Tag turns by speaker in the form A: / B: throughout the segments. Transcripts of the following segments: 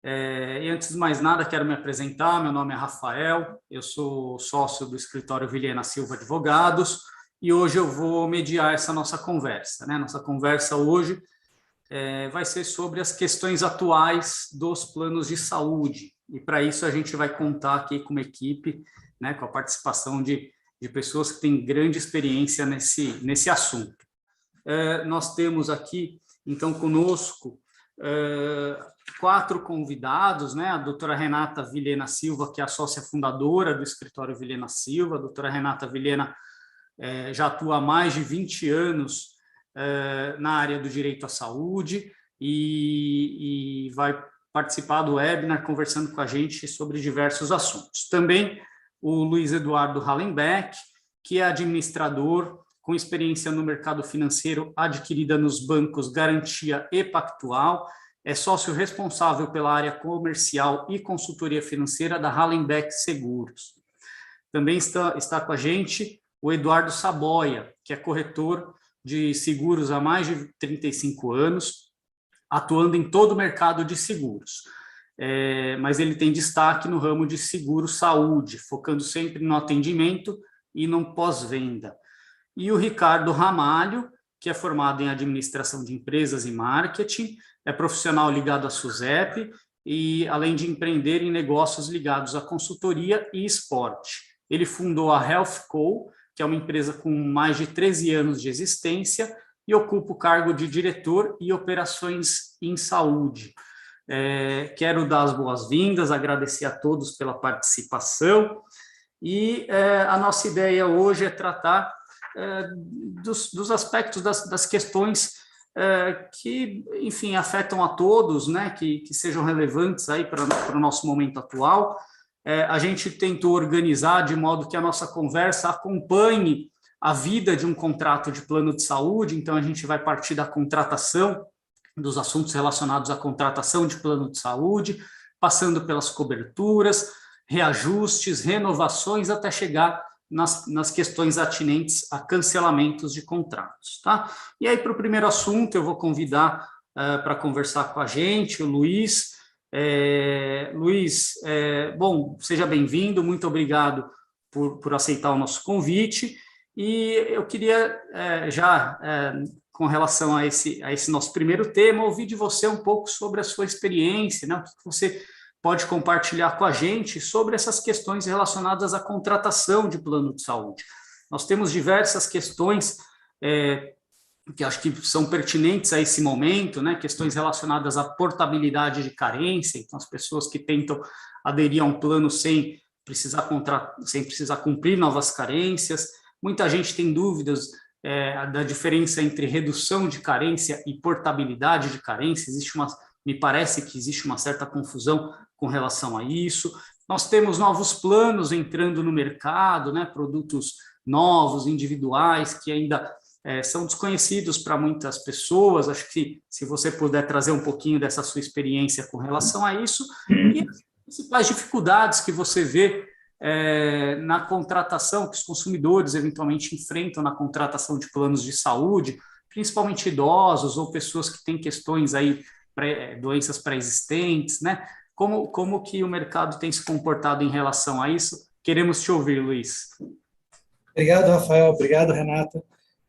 A: E antes de mais nada, quero me apresentar. Meu nome é Rafael, eu sou sócio do escritório Vilhena Silva Advogados e hoje eu vou mediar essa nossa conversa, né? Nossa conversa hoje vai ser sobre as questões atuais dos planos de saúde e para isso a gente vai contar aqui com uma equipe, né, com a participação de pessoas que têm grande experiência nesse assunto. Nós temos aqui, então, conosco 4 convidados, né? A doutora Renata Vilhena Silva, que é a sócia fundadora do escritório Vilhena Silva. A doutora Renata Vilhena já atua há mais de 20 anos na área do direito à saúde e vai participar do webinar conversando com a gente sobre diversos assuntos. Também o Luiz Eduardo Hallenbeck, que é administrador com experiência no mercado financeiro adquirida nos bancos Garantia e Pactual, é sócio responsável pela área comercial e consultoria financeira da Hallenbeck Seguros. Também está com a gente o Eduardo Saboia, que é corretor de seguros há mais de 35 anos, atuando em todo o mercado de seguros. Mas ele tem destaque no ramo de seguro-saúde, focando sempre no atendimento e no pós-venda. E o Ricardo Ramalho, que é formado em administração de empresas e marketing, é profissional ligado à SUSEP e além de empreender em negócios ligados à consultoria e esporte. Ele fundou a HealthCo, que é uma empresa com mais de 13 anos de existência e ocupa o cargo de diretor e operações em saúde. Quero dar as boas-vindas, agradecer a todos pela participação e a nossa ideia hoje é tratar dos aspectos das questões que, enfim, afetam a todos, né, que sejam relevantes aí para o nosso momento atual. A gente tentou organizar de modo que a nossa conversa acompanhe a vida de um contrato de plano de saúde, então a gente vai partir da contratação, dos assuntos relacionados à contratação de plano de saúde, passando pelas coberturas, reajustes, renovações, até chegar nas questões atinentes a cancelamentos de contratos, tá? E aí, para o primeiro assunto, eu vou convidar para conversar com a gente o Luiz. Luiz, bom, seja bem-vindo, muito obrigado por aceitar o nosso convite, e eu queria com relação a esse nosso primeiro tema, ouvir de você um pouco sobre a sua experiência, né? O que você pode compartilhar com a gente sobre essas questões relacionadas à contratação de plano de saúde. Nós temos diversas questões que acho que são pertinentes a esse momento, né? Questões relacionadas à portabilidade de carência, então as pessoas que tentam aderir a um plano sem precisar cumprir novas carências. Muita gente tem dúvidas da diferença entre redução de carência e portabilidade de carência. Me parece que existe uma certa confusão com relação a isso. Nós temos novos planos entrando no mercado, né, produtos novos, individuais, que ainda são desconhecidos para muitas pessoas. Acho que se você puder trazer um pouquinho dessa sua experiência com relação a isso, e as principais dificuldades que você vê na contratação, que os consumidores eventualmente enfrentam na contratação de planos de saúde, principalmente idosos ou pessoas que têm questões aí, doenças pré-existentes, né? Como que o mercado tem se comportado em relação a isso? Queremos te ouvir, Luiz.
B: Obrigado, Rafael. Obrigado, Renata.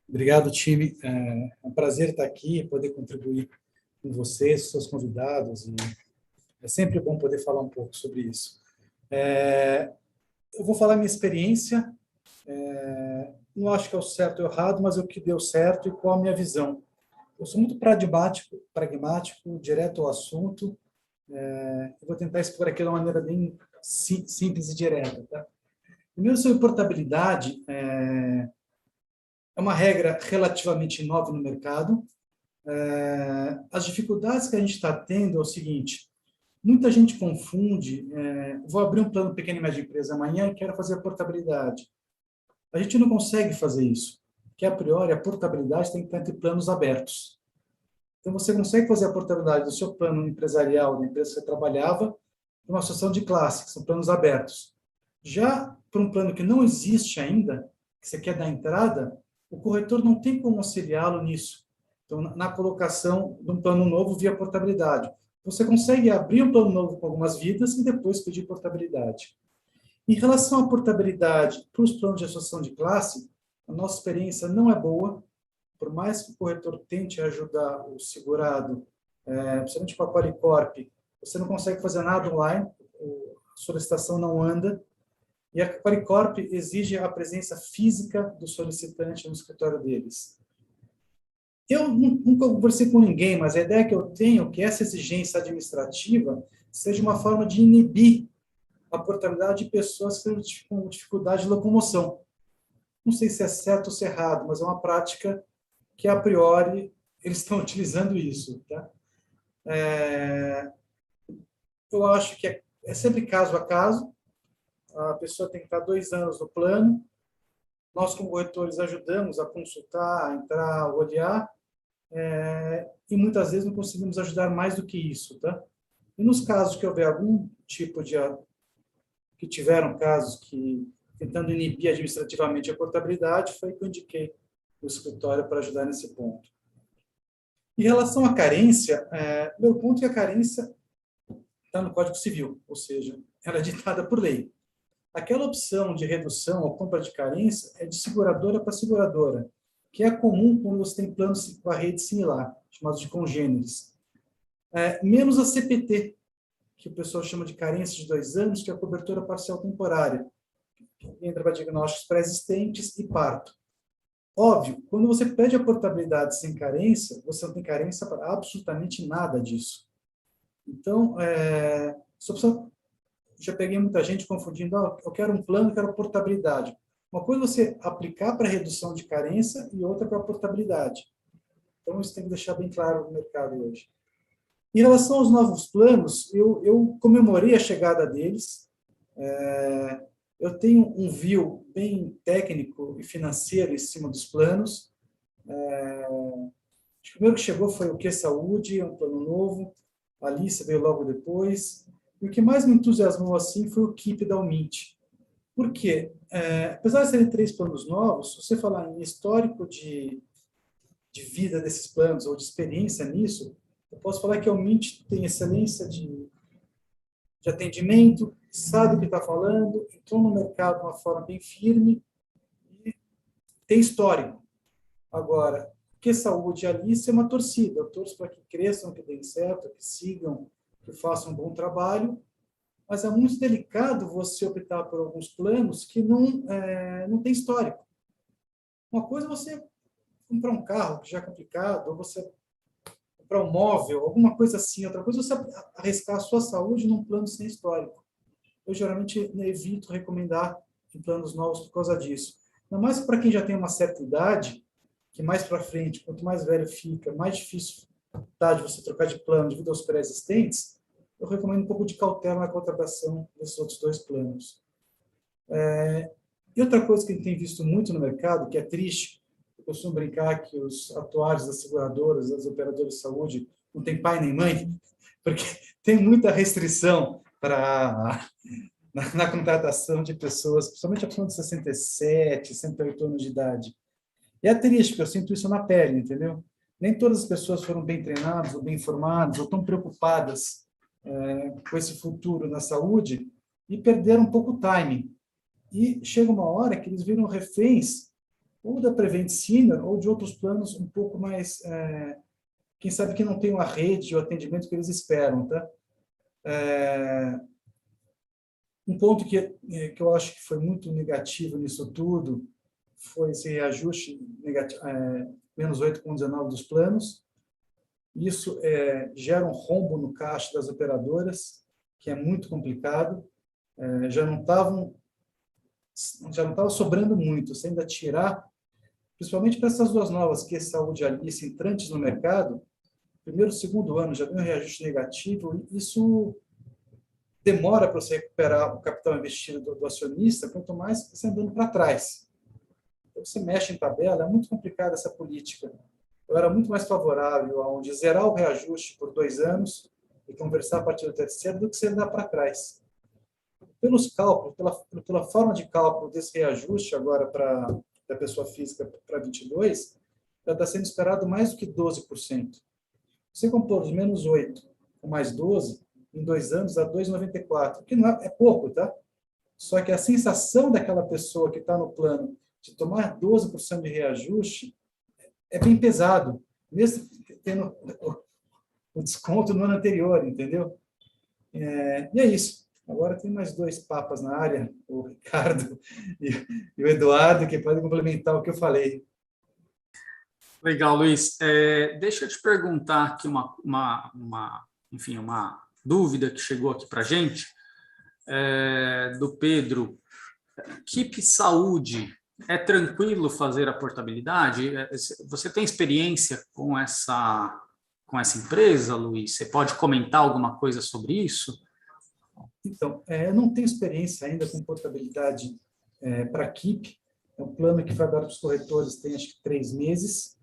B: Obrigado, time. É um prazer estar aqui e poder contribuir com vocês, seus convidados. E é sempre bom poder falar um pouco sobre isso. Eu vou falar minha experiência. Não acho que é o certo ou errado, mas o que deu certo e qual a minha visão. Eu sou muito pragmático, direto ao assunto. Eu vou tentar expor aqui de uma maneira bem simples e direta. Tá? Primeiro, sobre portabilidade, é uma regra relativamente nova no mercado. As dificuldades que a gente está tendo é o seguinte: muita gente confunde, vou abrir um plano pequeno e média empresa amanhã e quero fazer a portabilidade. A gente não consegue fazer isso, porque a priori a portabilidade tem que estar entre planos abertos. Então você consegue fazer a portabilidade do seu plano empresarial, da empresa que você trabalhava, para uma situação de classe, que são planos abertos. Já para um plano que não existe ainda, que você quer dar entrada, o corretor não tem como auxiliá-lo nisso. Então, na colocação de um plano novo via portabilidade. você consegue abrir um plano novo com algumas vidas e depois pedir portabilidade. Em relação à portabilidade para os planos de associação de classe, a nossa experiência não é boa, por mais que o corretor tente ajudar o segurado, principalmente com a Qualicorp, você não consegue fazer nada online, a solicitação não anda, e a Qualicorp exige a presença física do solicitante no escritório deles. Eu nunca conversei com ninguém, mas a ideia que eu tenho é que essa exigência administrativa seja uma forma de inibir a portabilidade de pessoas que têm dificuldade de locomoção. Não sei se é certo ou se é errado, mas é uma prática que, a priori, eles estão utilizando isso. Tá? Eu acho que é sempre caso a caso. A pessoa tem que estar 2 anos no plano. Nós, como corretores, ajudamos a consultar, a entrar, olhar, e muitas vezes não conseguimos ajudar mais do que isso. Tá? E nos casos que houver algum tipo de... que tiveram casos que, tentando inibir administrativamente a portabilidade, foi que eu indiquei o escritório para ajudar nesse ponto. Em relação à carência, meu ponto é que a carência está no Código Civil, ou seja, ela é ditada por lei. Aquela opção de redução ou compra de carência é de seguradora para seguradora, que é comum quando você tem planos com a rede similar, chamados de congêneres. Menos a CPT, que o pessoal chama de carência de 2 anos, que é a cobertura parcial temporária, que entra para diagnósticos pré-existentes e parto. Óbvio, quando você pede a portabilidade sem carência, você não tem carência para absolutamente nada disso. Então, já peguei muita gente confundindo, eu quero um plano, eu quero portabilidade. Uma coisa é você aplicar para redução de carência e outra para portabilidade. Então, isso tem que deixar bem claro no mercado hoje. Em relação aos novos planos, eu comemorei a chegada deles. Eu tenho um view bem técnico e financeiro em cima dos planos. O primeiro que chegou foi o Q-Saúde, um plano novo. A Alice veio logo depois. E o que mais me entusiasmou assim foi o KIP da Umint. Por quê? Apesar de serem 3 planos novos, se você falar em histórico de vida desses planos ou de experiência nisso, eu posso falar que a Umint tem excelência de atendimento, sabe o que está falando, entrou no mercado de uma forma bem firme e tem histórico. Agora, que saúde ali, isso é uma torcida. Eu torço para que cresçam, que deem certo, que sigam, que façam um bom trabalho, mas é muito delicado você optar por alguns planos que não tem histórico. Uma coisa é você comprar um carro, que já é complicado, ou você comprar um móvel, alguma coisa assim. Outra coisa é você arriscar a sua saúde num plano sem histórico. Eu geralmente evito recomendar em planos novos por causa disso. Não mais para quem já tem uma certa idade, que mais para frente, quanto mais velho fica, mais difícil tá de você trocar de plano devido aos pré-existentes, eu recomendo um pouco de cautela na contratação desses outros 2 planos. E outra coisa que a gente tem visto muito no mercado, que é triste, eu costumo brincar que os atuários das seguradoras, das operadoras de saúde, não tem pai nem mãe, porque tem muita restrição na contratação de pessoas, principalmente a pessoa de 67, 68 anos de idade. E é triste, porque eu sinto isso na pele, entendeu? Nem todas as pessoas foram bem treinadas, ou bem informadas, ou estão preocupadas com esse futuro na saúde e perderam um pouco o timing. E chega uma hora que eles viram reféns ou da Prevent Senior ou de outros planos um pouco mais, quem sabe que não tem uma rede ou atendimento que eles esperam, tá? Um ponto que eu acho que foi muito negativo nisso tudo foi esse reajuste negativo, menos 8,19 dos planos. Isso gera um rombo no caixa das operadoras, que é muito complicado. Já não estava sobrando muito, você ainda tirar, principalmente para essas 2 novas, que é Saúde e Alice, entrantes no mercado, primeiro e segundo ano já vem um reajuste negativo, e isso demora para você recuperar o capital investido do acionista, quanto mais você andando para trás. Então, você mexe em tabela, é muito complicada essa política. Eu era muito mais favorável a onde zerar o reajuste por 2 anos e conversar a partir do 3º do que você andar para trás. Pelos cálculos, pela forma de cálculo desse reajuste agora da pessoa física para 22, já está sendo esperado mais do que 12%. Você compor os menos 8 com mais 12, em 2 anos dá 2,94, que não é pouco, tá? Só que a sensação daquela pessoa que está no plano de tomar 12% de reajuste é bem pesado, mesmo tendo o desconto no ano anterior, entendeu? E é isso. Agora tem mais 2 papas na área, o Ricardo e o Eduardo, que podem complementar o que eu falei.
A: Legal, Luiz. Deixa eu te perguntar aqui enfim, uma dúvida que chegou aqui para a gente, do Pedro. Keep Saúde, é tranquilo fazer a portabilidade? Você tem experiência com essa empresa, Luiz? Você pode comentar alguma coisa sobre isso?
B: Então, eu não tenho experiência ainda com portabilidade para Keep. É um plano que foi aberto para os corretores tem, acho que, 3 meses.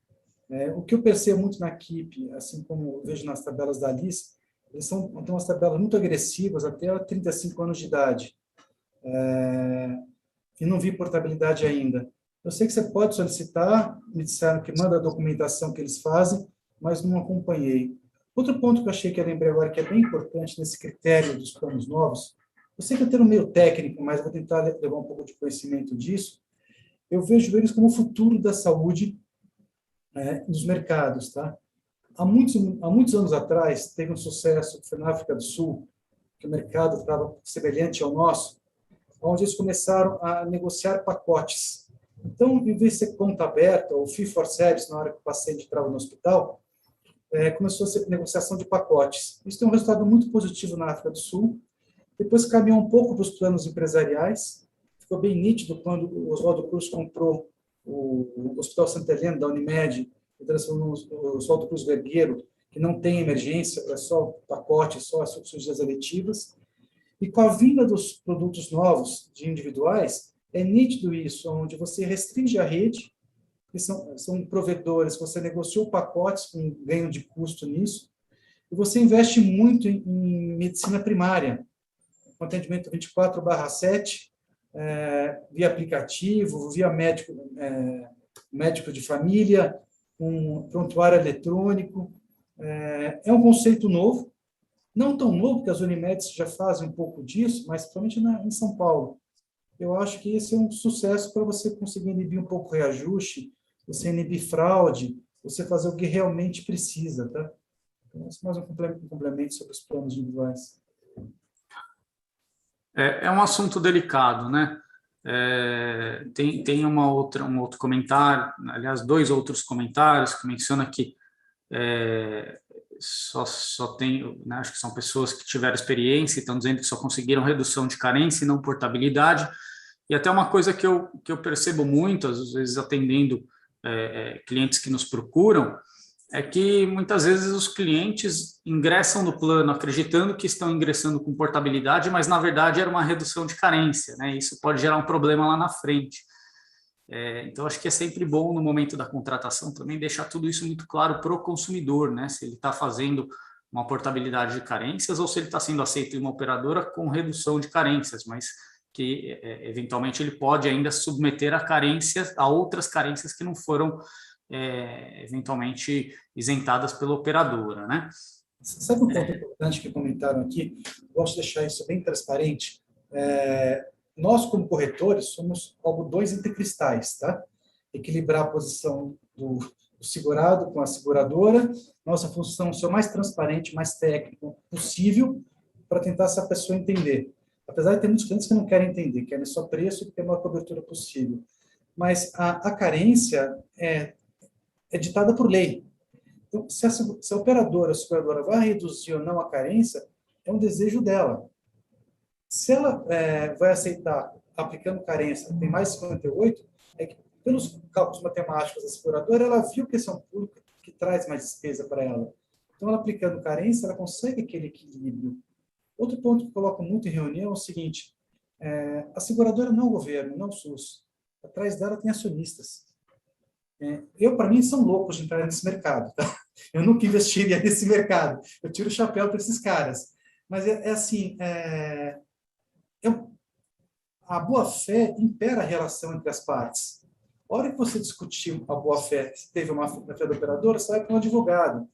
B: O que eu percebo muito na Keep, assim como eu vejo nas tabelas da Alice, eles têm umas tabelas muito agressivas até 35 anos de idade. E não vi portabilidade ainda. Eu sei que você pode solicitar, me disseram que manda a documentação que eles fazem, mas não acompanhei. Outro ponto que eu achei que eu lembrei agora, que é bem importante nesse critério dos planos novos, eu sei que eu tenho um meio técnico, mas vou tentar levar um pouco de conhecimento disso. Eu vejo eles como o futuro da saúde nos mercados, tá? Há muitos anos atrás, teve um sucesso que foi na África do Sul, que o mercado estava semelhante ao nosso, onde eles começaram a negociar pacotes. Então, em vez de ser conta aberta, ou fee for service, na hora que o paciente entrava no hospital, começou a ser negociação de pacotes. Isso tem um resultado muito positivo na África do Sul. Depois caminhou um pouco para os planos empresariais. Ficou bem nítido quando o Oswaldo Cruz comprou o Hospital Santa Helena, da Unimed, e transformou o Oswaldo Cruz Vergueiro, que não tem emergência, é só pacote, só as cirurgias eletivas. E com a vinda dos produtos novos, de individuais, é nítido isso, onde você restringe a rede, que são provedores, você negociou pacotes com ganho de custo nisso, e você investe muito em medicina primária, com atendimento 24/7, via aplicativo, via médico de família, um prontuário eletrônico. É um conceito novo, não tão novo, que as Unimedes já fazem um pouco disso, mas principalmente em São Paulo. Eu acho que esse é um sucesso para você conseguir inibir um pouco o reajuste, você inibir fraude, você fazer o que realmente precisa, tá? Então, esse é mais um complemento sobre os planos individuais.
A: É um assunto delicado, né? Tem um outro comentário, aliás, 2 outros comentários que menciona que só tem, né, acho que são pessoas que tiveram experiência e estão dizendo que só conseguiram redução de carência e não portabilidade. E até uma coisa que eu percebo muito, às vezes atendendo clientes que nos procuram, é que muitas vezes os clientes ingressam no plano acreditando que estão ingressando com portabilidade, mas na verdade era uma redução de carência, né? Isso pode gerar um problema lá na frente. Então, acho que é sempre bom, no momento da contratação, também deixar tudo isso muito claro para o consumidor, né? Se ele está fazendo uma portabilidade de carências ou se ele está sendo aceito em uma operadora com redução de carências, mas que, eventualmente, ele pode ainda submeter a outras carências que não foram, eventualmente, isentadas pela operadora, né?
B: Sabe um ponto importante que comentaram aqui? Gosto de deixar isso bem transparente. Nós, como corretores, somos algodões entre cristais, tá? Equilibrar a posição do segurado com a seguradora. Nossa função é ser o mais transparente, mais técnico possível para tentar essa pessoa entender. Apesar de ter muitos clientes que não querem entender, querem só preço e ter a maior cobertura possível. Mas a carência é ditada por lei. Então, se a operadora, a seguradora vai reduzir ou não a carência, é um desejo dela. Se ela vai aceitar aplicando carência, tem mais 58, é que, pelos cálculos matemáticos da seguradora, ela viu que esse é um público que traz mais despesa para ela. Então, ela aplicando carência, ela consegue aquele equilíbrio. Outro ponto que eu coloco muito em reunião é o seguinte: a seguradora não é o governo, não é o SUS. Atrás dela tem acionistas. Para mim, são loucos de entrar nesse mercado. Tá? Eu nunca investiria nesse mercado. Eu tiro o chapéu para esses caras. Mas assim, a boa-fé impera a relação entre as partes. A hora que você discutir a boa-fé, se teve uma má-fé da operadora, você vai para um advogado.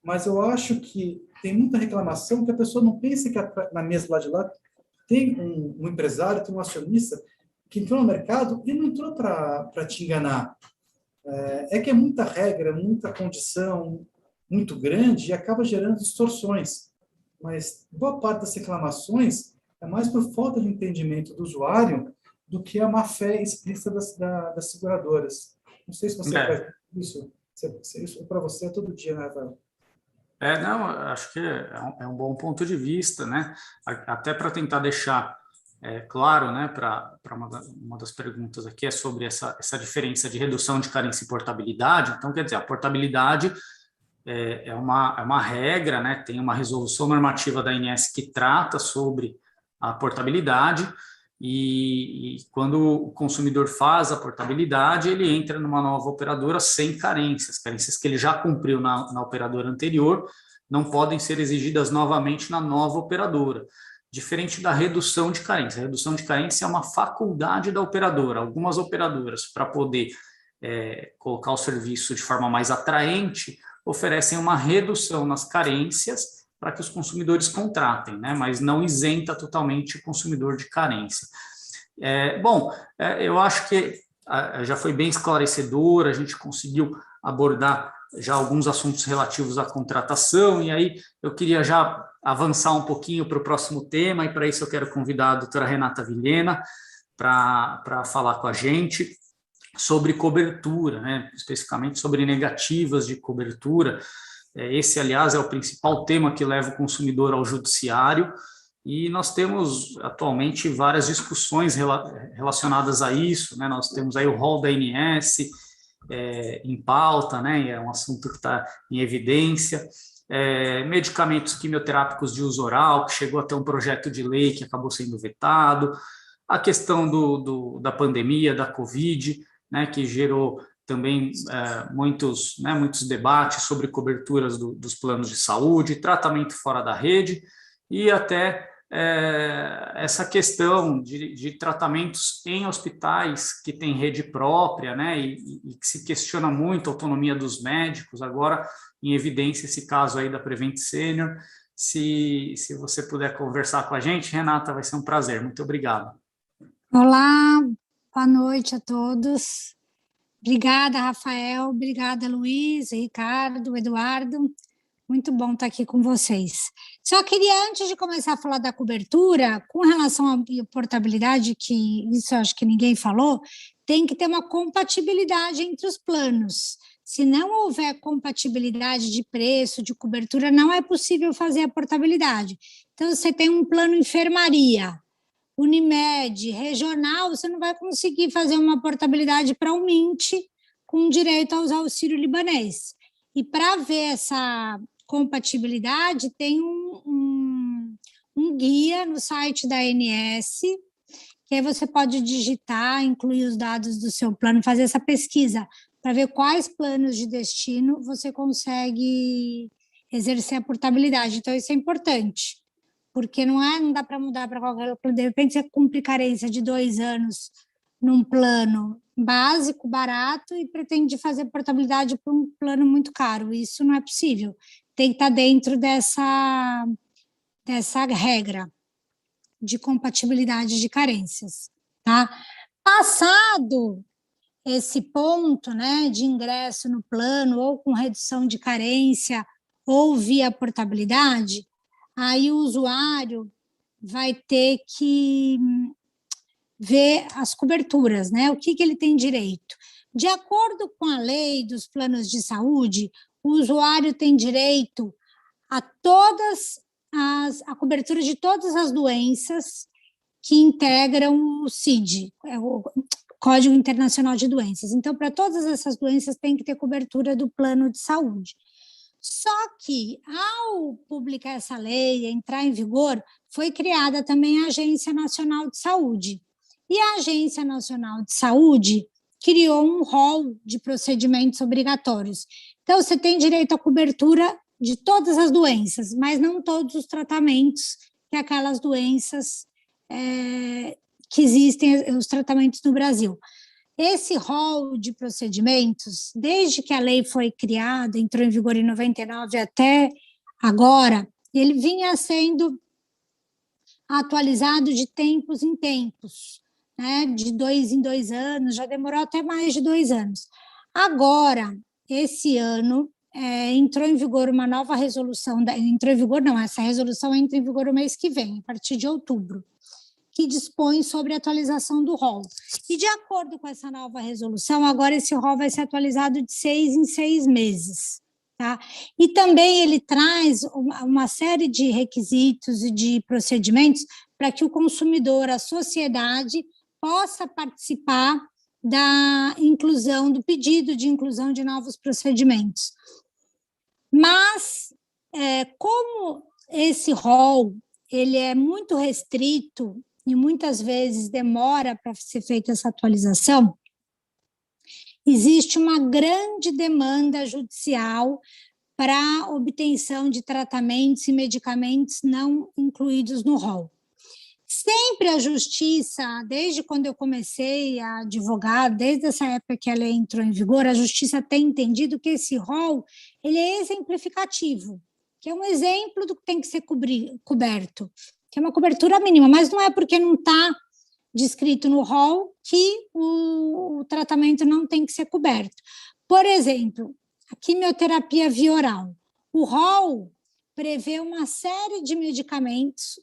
B: mas eu acho que tem muita reclamação que a pessoa não pensa que na mesa lá de lá tem um empresário, tem um acionista que entrou no mercado e não entrou para te enganar. É que é muita regra, muita condição muito grande e acaba gerando distorções. Mas boa parte das reclamações é mais por falta de entendimento do usuário do que a má-fé explícita das seguradoras. Não sei se você faz isso. Isso para você é todo dia, né, Rafael?
A: Não, acho que é um bom ponto de vista, né? Até para tentar deixar claro, né, para uma das perguntas aqui é sobre essa diferença de redução de carência e portabilidade. Então, quer dizer, a portabilidade é uma regra, né? Tem uma resolução normativa da ANS que trata sobre a portabilidade e quando o consumidor faz a portabilidade, ele entra numa nova operadora sem carências que ele já cumpriu na operadora anterior não podem ser exigidas novamente na nova operadora, diferente da redução de carência. A redução de carência é uma faculdade da operadora. Algumas operadoras, para poder colocar o serviço de forma mais atraente, oferecem uma redução nas carências para que os consumidores contratem, né? Mas não isenta totalmente o consumidor de carência. Eu acho que já foi bem esclarecedor, a gente conseguiu abordar já alguns assuntos relativos à contratação, e aí eu queria já avançar um pouquinho para o próximo tema, e para isso eu quero convidar a doutora Renata Vilhena para falar com a gente sobre cobertura, né? Especificamente sobre negativas de cobertura. Esse, aliás, é o principal tema que leva o consumidor ao judiciário, e nós temos atualmente várias discussões relacionadas a isso, né? Nós temos aí o rol da ANS em pauta, né? É um assunto que está em evidência. Medicamentos quimioterápicos de uso oral, que chegou a ter um projeto de lei que acabou sendo vetado, a questão da pandemia, da Covid, né? Que gerou também muitos debates sobre coberturas dos planos de saúde, tratamento fora da rede, e até essa questão de tratamentos em hospitais que têm rede própria, né, e que se questiona muito a autonomia dos médicos. Agora, em evidência, esse caso aí da Prevent Senior. Se você puder conversar com a gente, Renata, vai ser um prazer. Muito obrigado.
C: Olá, boa noite a todos. Obrigada, Rafael. Obrigada, Luiz, Ricardo, Eduardo. Muito bom estar aqui com vocês. Só queria, antes de começar a falar da cobertura, com relação à portabilidade, que isso eu acho que ninguém falou, tem que ter uma compatibilidade entre os planos. Se não houver compatibilidade de preço, de cobertura, não é possível fazer a portabilidade. Então, você tem um plano enfermaria, Unimed, regional, você não vai conseguir fazer uma portabilidade para o MINT com direito aos auxílio libanês. E para ver essa compatibilidade, tem um guia no site da ANS, que aí você pode digitar, incluir os dados do seu plano, fazer essa pesquisa para ver quais planos de destino você consegue exercer a portabilidade. Então, isso é importante, porque não dá para mudar para qualquer plano. De repente, você cumpre carência de 2 anos num plano básico, barato, e pretende fazer portabilidade para um plano muito caro. Isso não é possível. Tem que estar dentro dessa regra de compatibilidade de carências, tá? Passado esse ponto, né, de ingresso no plano, ou com redução de carência, ou via portabilidade, aí o usuário vai ter que ver as coberturas, né? O que ele tem direito. De acordo com a lei dos planos de saúde, o usuário tem direito a cobertura de todas as doenças que integram o CID, o Código Internacional de Doenças. Então, para todas essas doenças tem que ter cobertura do plano de saúde. Só que, ao publicar essa lei, entrar em vigor, foi criada também a Agência Nacional de Saúde. E a Agência Nacional de Saúde criou um rol de procedimentos obrigatórios. Então, você tem direito à cobertura de todas as doenças, mas não todos os tratamentos que aquelas doenças que existem, os tratamentos no Brasil. esse rol de procedimentos, desde que a lei foi criada, entrou em vigor em 99 até agora, ele vinha sendo atualizado de tempos em tempos, né? De 2 em 2 anos, já demorou até mais de 2 anos. Agora, esse ano, entrou em vigor uma nova resolução, entrou em vigor não, essa resolução entra em vigor o mês que vem, a partir de outubro, que dispõe sobre a atualização do rol. E de acordo com essa nova resolução, agora esse rol vai ser atualizado de 6 em 6 meses. Tá? E também ele traz uma série de requisitos e de procedimentos para que o consumidor, a sociedade, possa participar da inclusão, do pedido de inclusão de novos procedimentos. Mas, como esse rol ele é muito restrito e muitas vezes demora para ser feita essa atualização, existe uma grande demanda judicial para obtenção de tratamentos e medicamentos não incluídos no rol. Sempre a justiça, desde quando eu comecei a advogar, desde essa época que a lei entrou em vigor, a justiça tem entendido que esse rol ele é exemplificativo, que é um exemplo do que tem que ser coberto, que é uma cobertura mínima, mas não é porque não está descrito no rol que o tratamento não tem que ser coberto. Por exemplo, a quimioterapia via oral. O rol prevê uma série de medicamentos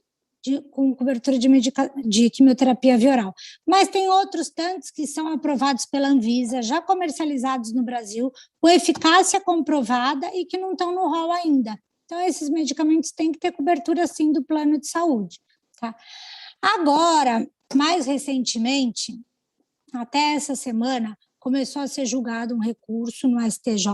C: com cobertura de quimioterapia via oral, mas tem outros tantos que são aprovados pela Anvisa, já comercializados no Brasil, com eficácia comprovada e que não estão no rol ainda. Então, esses medicamentos têm que ter cobertura, sim, do plano de saúde. Tá? Agora, mais recentemente, até essa semana, começou a ser julgado um recurso no STJ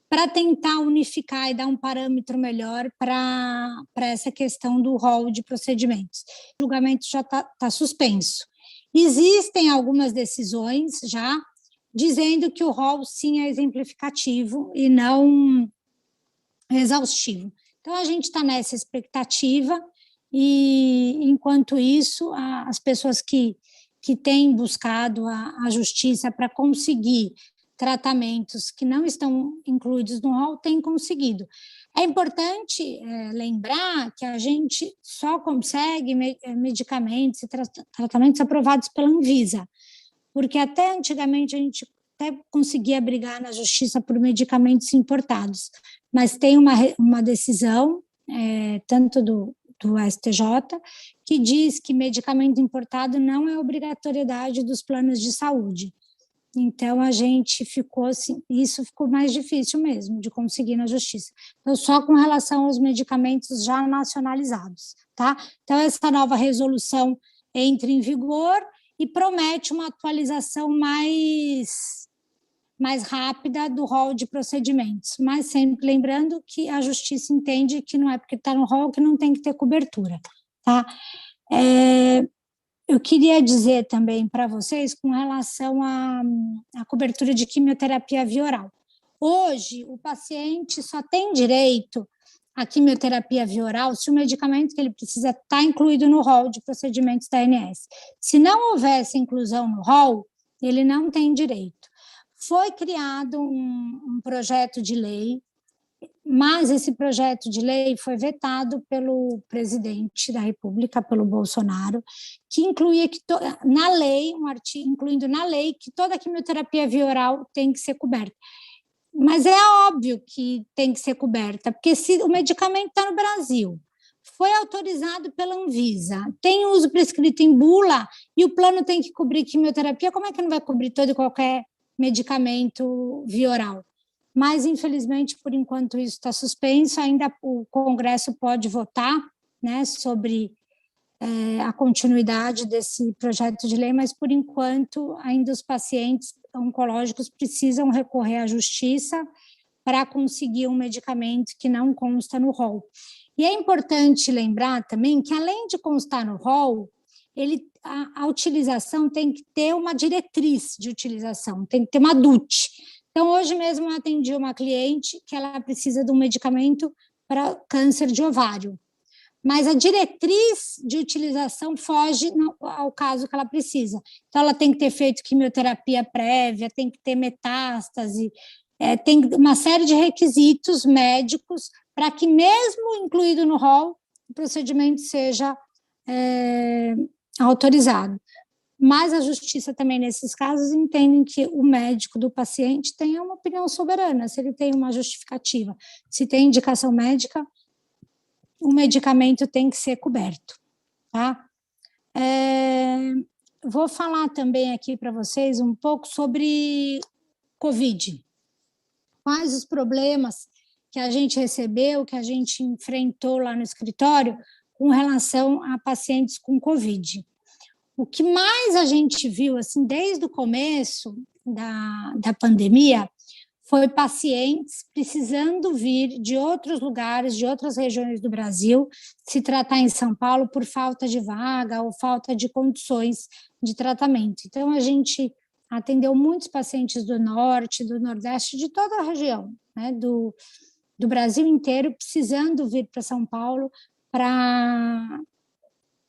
C: para tentar unificar e dar um parâmetro melhor para essa questão do rol de procedimentos. O julgamento já está suspenso. Existem algumas decisões já dizendo que o rol, sim, é exemplificativo e não exaustivo. Então, a gente está nessa expectativa e, enquanto isso, as pessoas que têm buscado a justiça para conseguir tratamentos que não estão incluídos no rol têm conseguido. É importante lembrar que a gente só consegue medicamentos e tratamentos aprovados pela Anvisa, porque até antigamente a gente até conseguia brigar na justiça por medicamentos importados, mas tem uma decisão, tanto do STJ, que diz que medicamento importado não é obrigatoriedade dos planos de saúde. Então, a gente ficou assim, isso ficou mais difícil mesmo de conseguir na justiça. Então, só com relação aos medicamentos já nacionalizados, tá? Então, essa nova resolução entra em vigor e promete uma atualização mais rápida do rol de procedimentos, mas sempre lembrando que a justiça entende que não é porque está no rol que não tem que ter cobertura, tá? Eu queria dizer também para vocês com relação à cobertura de quimioterapia via oral. Hoje, o paciente só tem direito à quimioterapia via oral se o medicamento que ele precisa está incluído no rol de procedimentos da ANS. Se não houvesse inclusão no rol, ele não tem direito. Foi criado um projeto de lei, mas esse projeto de lei foi vetado pelo presidente da República, pelo Bolsonaro, que incluía na lei, um artigo incluindo na lei que toda quimioterapia via oral tem que ser coberta. Mas é óbvio que tem que ser coberta, porque se o medicamento está no Brasil, foi autorizado pela Anvisa, tem uso prescrito em bula e o plano tem que cobrir quimioterapia, como é que não vai cobrir todo e qualquer medicamento via oral? Mas, infelizmente, por enquanto isso está suspenso, ainda o Congresso pode votar, né, sobre a continuidade desse projeto de lei, mas, por enquanto, ainda os pacientes oncológicos precisam recorrer à justiça para conseguir um medicamento que não consta no rol. E é importante lembrar também que, além de constar no rol, a utilização tem que ter uma diretriz de utilização, tem que ter uma DUT. Então, hoje mesmo eu atendi uma cliente que ela precisa de um medicamento para câncer de ovário. mas a diretriz de utilização foge ao caso que ela precisa. Então, ela tem que ter feito quimioterapia prévia, tem que ter metástase, tem uma série de requisitos médicos para que, mesmo incluído no rol, o procedimento seja autorizado. Mas a justiça também, nesses casos, entende que o médico do paciente tenha uma opinião soberana, se ele tem uma justificativa, se tem indicação médica, o medicamento tem que ser coberto, tá? Vou falar também aqui para vocês um pouco sobre Covid. Quais os problemas que a gente recebeu, que a gente enfrentou lá no escritório com relação a pacientes com Covid. O que mais a gente viu, assim, desde o começo da pandemia, foi pacientes precisando vir de outros lugares, de outras regiões do Brasil, se tratar em São Paulo por falta de vaga ou falta de condições de tratamento. Então, a gente atendeu muitos pacientes do Norte, do Nordeste, de toda a região, né, do Brasil inteiro, precisando vir para São Paulo para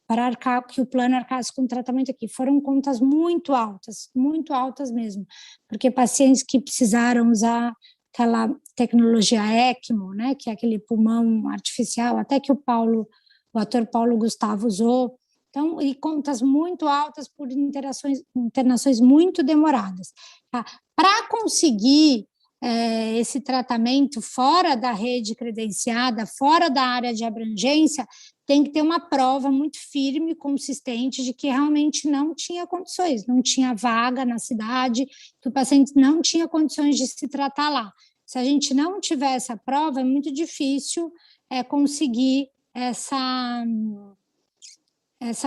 C: arcar, que o plano arcasse com tratamento aqui. Foram contas muito altas mesmo, porque pacientes que precisaram usar aquela tecnologia ECMO, né, que é aquele pulmão artificial, até que o ator Paulo Gustavo usou, então, e contas muito altas por internações muito demoradas. Tá? Para conseguir esse tratamento fora da rede credenciada, fora da área de abrangência, tem que ter uma prova muito firme, consistente, de que realmente não tinha condições, não tinha vaga na cidade, que o paciente não tinha condições de se tratar lá. Se a gente não tiver essa prova, é muito difícil conseguir essa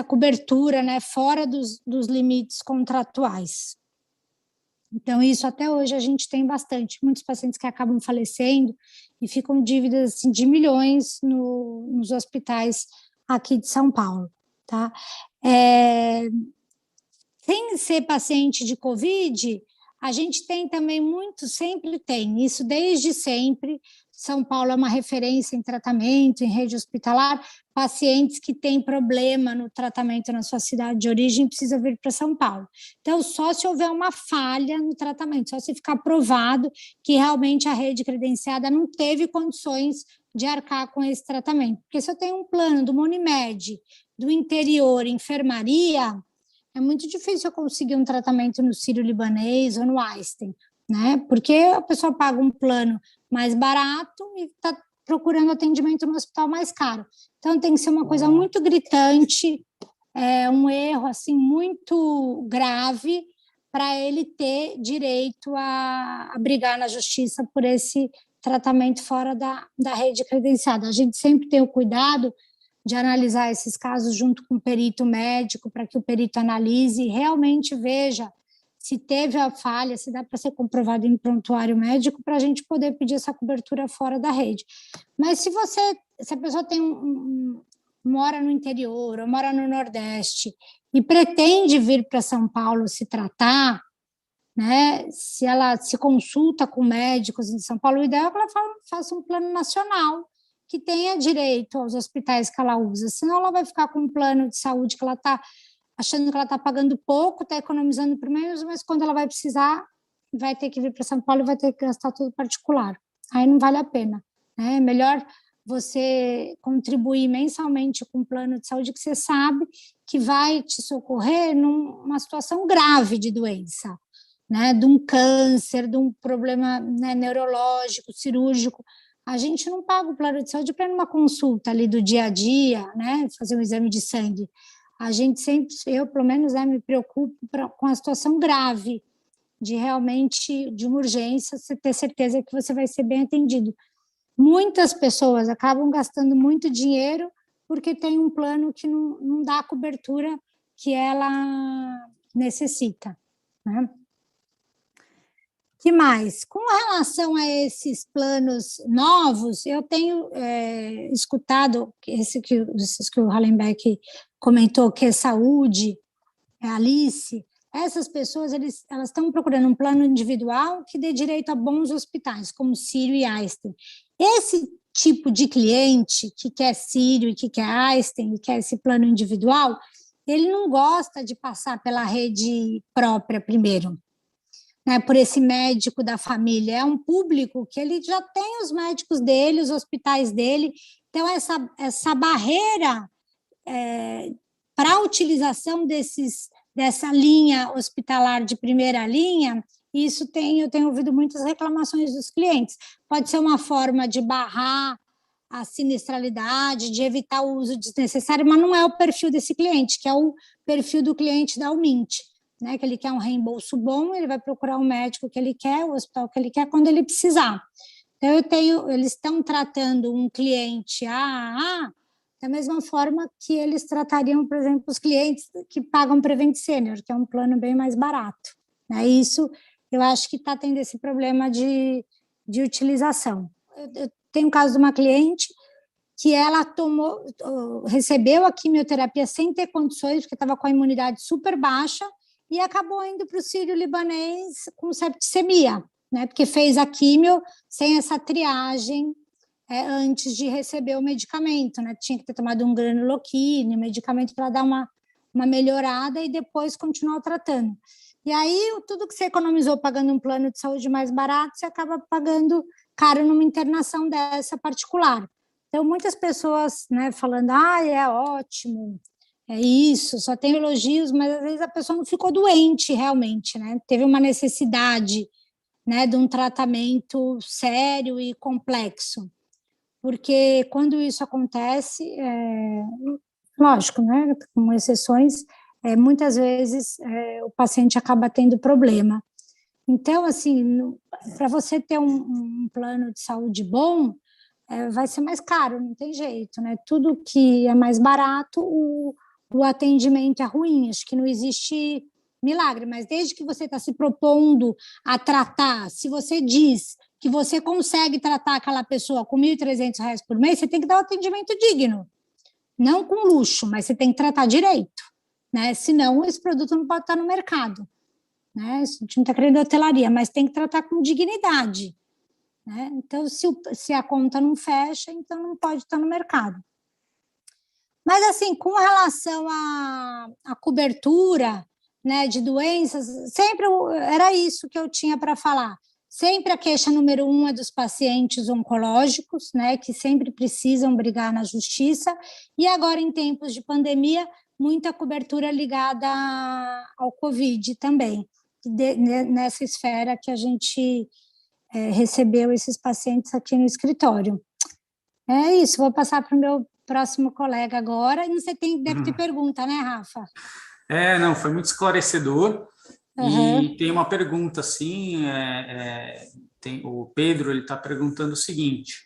C: cobertura, né, fora dos limites contratuais. Então, isso até hoje a gente tem bastante, muitos pacientes que acabam falecendo e ficam dívidas assim, de milhões nos hospitais aqui de São Paulo, tá? Sem ser paciente de Covid, a gente tem também sempre tem, isso desde sempre. São Paulo é uma referência em tratamento, em rede hospitalar, pacientes que têm problema no tratamento na sua cidade de origem precisam vir para São Paulo. Então, só se houver uma falha no tratamento, só se ficar provado que realmente a rede credenciada não teve condições de arcar com esse tratamento. Porque se eu tenho um plano do Unimed, do interior, enfermaria, é muito difícil eu conseguir um tratamento no Sírio-Libanês ou no Einstein, né? Porque a pessoa paga um plano mais barato e está procurando atendimento no hospital mais caro. Então, tem que ser uma coisa muito gritante, um erro assim, muito grave para ele ter direito a brigar na justiça por esse tratamento fora da rede credenciada. A gente sempre tem o cuidado de analisar esses casos junto com o perito médico, para que o perito analise e realmente veja se teve a falha, se dá para ser comprovado em prontuário médico, para a gente poder pedir essa cobertura fora da rede. Mas se a pessoa mora no interior ou mora no Nordeste e pretende vir para São Paulo se tratar, né, se ela se consulta com médicos em São Paulo, o ideal é que ela faça um plano nacional que tenha direito aos hospitais que ela usa, senão ela vai ficar com um plano de saúde que ela está achando que ela está pagando pouco, está economizando por menos, mas quando ela vai precisar, vai ter que vir para São Paulo e vai ter que gastar tudo particular. Aí não vale a pena, né? É melhor você contribuir mensalmente com um plano de saúde que você sabe que vai te socorrer numa situação grave de doença, né? De um câncer, de um problema, né, neurológico, cirúrgico. A gente não paga o plano de saúde para ir numa consulta ali do dia a dia, né? Fazer um exame de sangue. A gente sempre, eu pelo menos, né, me preocupo com a situação grave, de realmente, de uma urgência, você ter certeza que você vai ser bem atendido. Muitas pessoas acabam gastando muito dinheiro porque tem um plano que não dá a cobertura que ela necessita, né? Que mais? Com relação a esses planos novos, eu tenho escutado esses que o Hallenbeck comentou, que é saúde, é Alice. Essas pessoas elas estão procurando um plano individual que dê direito a bons hospitais, como Sírio e Einstein. Esse tipo de cliente que quer Sírio e que quer Einstein e quer esse plano individual, ele não gosta de passar pela rede própria primeiro, né, por esse médico da família. É um público que ele já tem os médicos dele, os hospitais dele. Então, essa barreira para a utilização dessa linha hospitalar de primeira linha, eu tenho ouvido muitas reclamações dos clientes. Pode ser uma forma de barrar a sinistralidade, de evitar o uso desnecessário, mas não é o perfil desse cliente, que é o perfil do cliente da Umint, né? Que ele quer um reembolso bom, ele vai procurar o médico que ele quer, o hospital que ele quer, quando ele precisar. Então, eles estão tratando um cliente da mesma forma que eles tratariam, por exemplo, os clientes que pagam Prevent Senior, que é um plano bem mais barato, né? Isso, eu acho que está tendo esse problema de utilização. Eu tenho um caso de uma cliente que ela recebeu a quimioterapia sem ter condições, porque estava com a imunidade super baixa, e acabou indo para o sírio-libanês com septicemia, né? Porque fez a quimio sem essa triagem antes de receber o medicamento, né? Tinha que ter tomado um granuloquine, medicamento para dar uma melhorada e depois continuar tratando. E aí, tudo que você economizou pagando um plano de saúde mais barato, você acaba pagando caro numa internação dessa particular. Então, muitas pessoas, né, falando, é ótimo, é isso, só tem elogios, mas às vezes a pessoa não ficou doente realmente, né? Teve uma necessidade, né, de um tratamento sério e complexo. Porque quando isso acontece, lógico, né, com exceções, muitas vezes o paciente acaba tendo problema. Então, assim, para você ter um plano de saúde bom, vai ser mais caro, não tem jeito, né? Tudo que é mais barato, o atendimento é ruim, acho que não existe milagre, mas desde que você está se propondo a tratar, se você diz que você consegue tratar aquela pessoa com R$ 1.300 por mês, você tem que dar um atendimento digno, não com luxo, mas você tem que tratar direito, né? Senão esse produto não pode estar no mercado, né? A gente não está querendo hotelaria, mas tem que tratar com dignidade, né? Então, se a conta não fecha, então não pode estar no mercado. Mas, assim, com relação à cobertura, né, de doenças, sempre era isso que eu tinha para falar. Sempre a queixa número 1 é dos pacientes oncológicos, né, que sempre precisam brigar na justiça, e agora, em tempos de pandemia, muita cobertura ligada ao Covid também, nessa esfera que a gente recebeu esses pacientes aqui no escritório. É isso, vou passar para o meu próximo colega agora. E você deve ter pergunta, né, Rafa?
A: Não, foi muito esclarecedor. E tem uma pergunta, assim, o Pedro está perguntando o seguinte: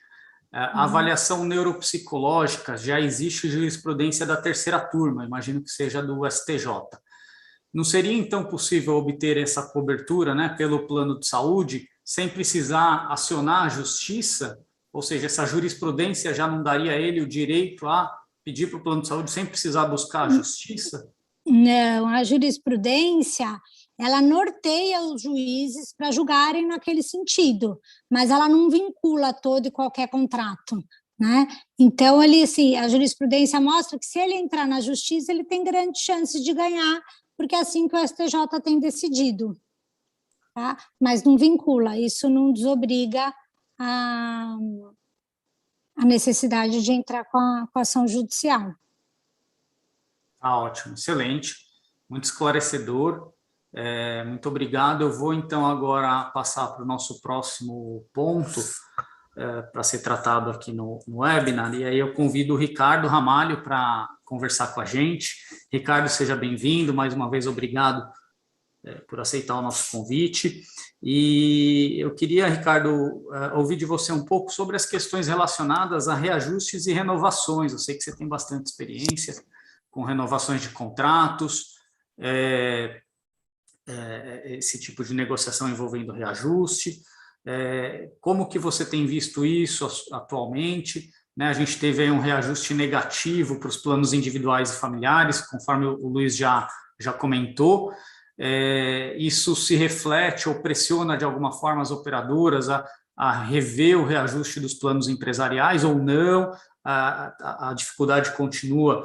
A: a avaliação neuropsicológica, já existe jurisprudência da terceira turma, imagino que seja do STJ. Não seria, então, possível obter essa cobertura, né, pelo plano de saúde, sem precisar acionar a justiça? Ou seja, essa jurisprudência já não daria a ele o direito a pedir para o plano de saúde sem precisar buscar a justiça?
C: Não, a jurisprudência, ela norteia os juízes para julgarem naquele sentido, mas ela não vincula todo e qualquer contrato, né? Então, assim, a jurisprudência mostra que se ele entrar na justiça, ele tem grandes chances de ganhar, porque é assim que o STJ tem decidido, tá? Mas não vincula, isso não desobriga a necessidade de entrar com a ação judicial.
A: Ótimo, excelente, muito esclarecedor, muito obrigado. Eu vou, então, agora passar para o nosso próximo ponto, para ser tratado aqui no webinar, e aí eu convido o Ricardo Ramalho para conversar com a gente. Ricardo, seja bem-vindo, mais uma vez obrigado por aceitar o nosso convite. E eu queria, Ricardo, ouvir de você um pouco sobre as questões relacionadas a reajustes e renovações. Eu sei que você tem bastante experiência com renovações de contratos, esse tipo de negociação envolvendo reajuste. Como que você tem visto isso atualmente? Né, a gente teve aí um reajuste negativo para os planos individuais e familiares, conforme o Luiz já comentou. Isso se reflete ou pressiona de alguma forma as operadoras a a rever o reajuste dos planos empresariais ou não? A dificuldade continua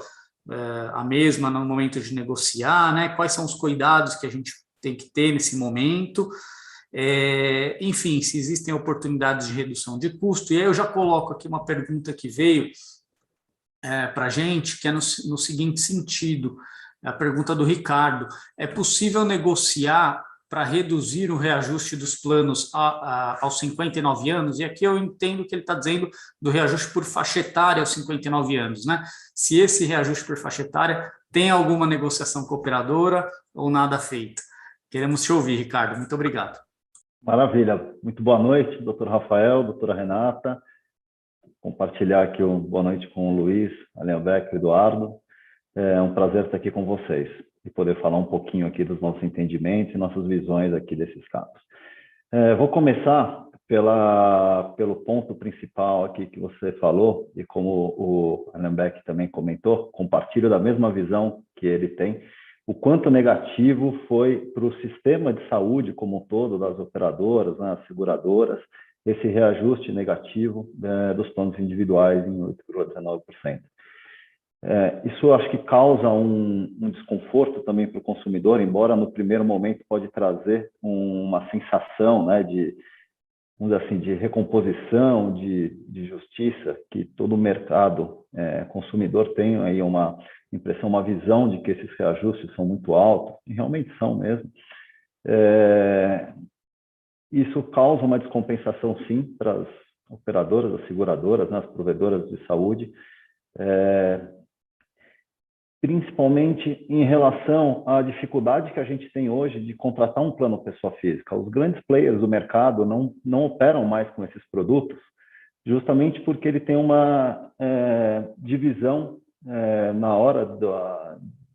A: a mesma no momento de negociar, né? Quais são os cuidados que a gente tem que ter nesse momento? Enfim, se existem oportunidades de redução de custo. E aí eu já coloco aqui uma pergunta que veio para a gente, que é no seguinte sentido, a pergunta do Ricardo: é possível negociar para reduzir o reajuste dos planos aos 59 anos? E aqui eu entendo que ele está dizendo do reajuste por faixa etária aos 59 anos, né? Se esse reajuste por faixa etária tem alguma negociação com a operadora ou nada feito. Queremos te ouvir, Ricardo. Muito obrigado.
D: Maravilha. Muito boa noite, doutor Rafael, doutora Renata. Compartilhar aqui boa noite com o Luiz, a Leonbeck e o Eduardo. É um prazer estar aqui com vocês e poder falar um pouquinho aqui dos nossos entendimentos e nossas visões aqui desses casos. Vou começar pelo ponto principal aqui que você falou, e como o Leonbeck também comentou, compartilho da mesma visão que ele tem, o quanto negativo foi para o sistema de saúde como um todo, das operadoras, né, as seguradoras, esse reajuste negativo dos planos individuais em 8,19%. Isso eu acho que causa um desconforto também para o consumidor, embora no primeiro momento pode trazer uma sensação, né, vamos dizer assim, de recomposição, de justiça, que todo o mercado consumidor tem aí uma impressão, uma visão de que esses reajustes são muito altos, e realmente são mesmo. Isso causa uma descompensação, sim, para as operadoras, as seguradoras, né, as provedoras de saúde, principalmente em relação à dificuldade que a gente tem hoje de contratar um plano pessoa física. Os grandes players do mercado não operam mais com esses produtos, justamente porque ele tem uma divisão na hora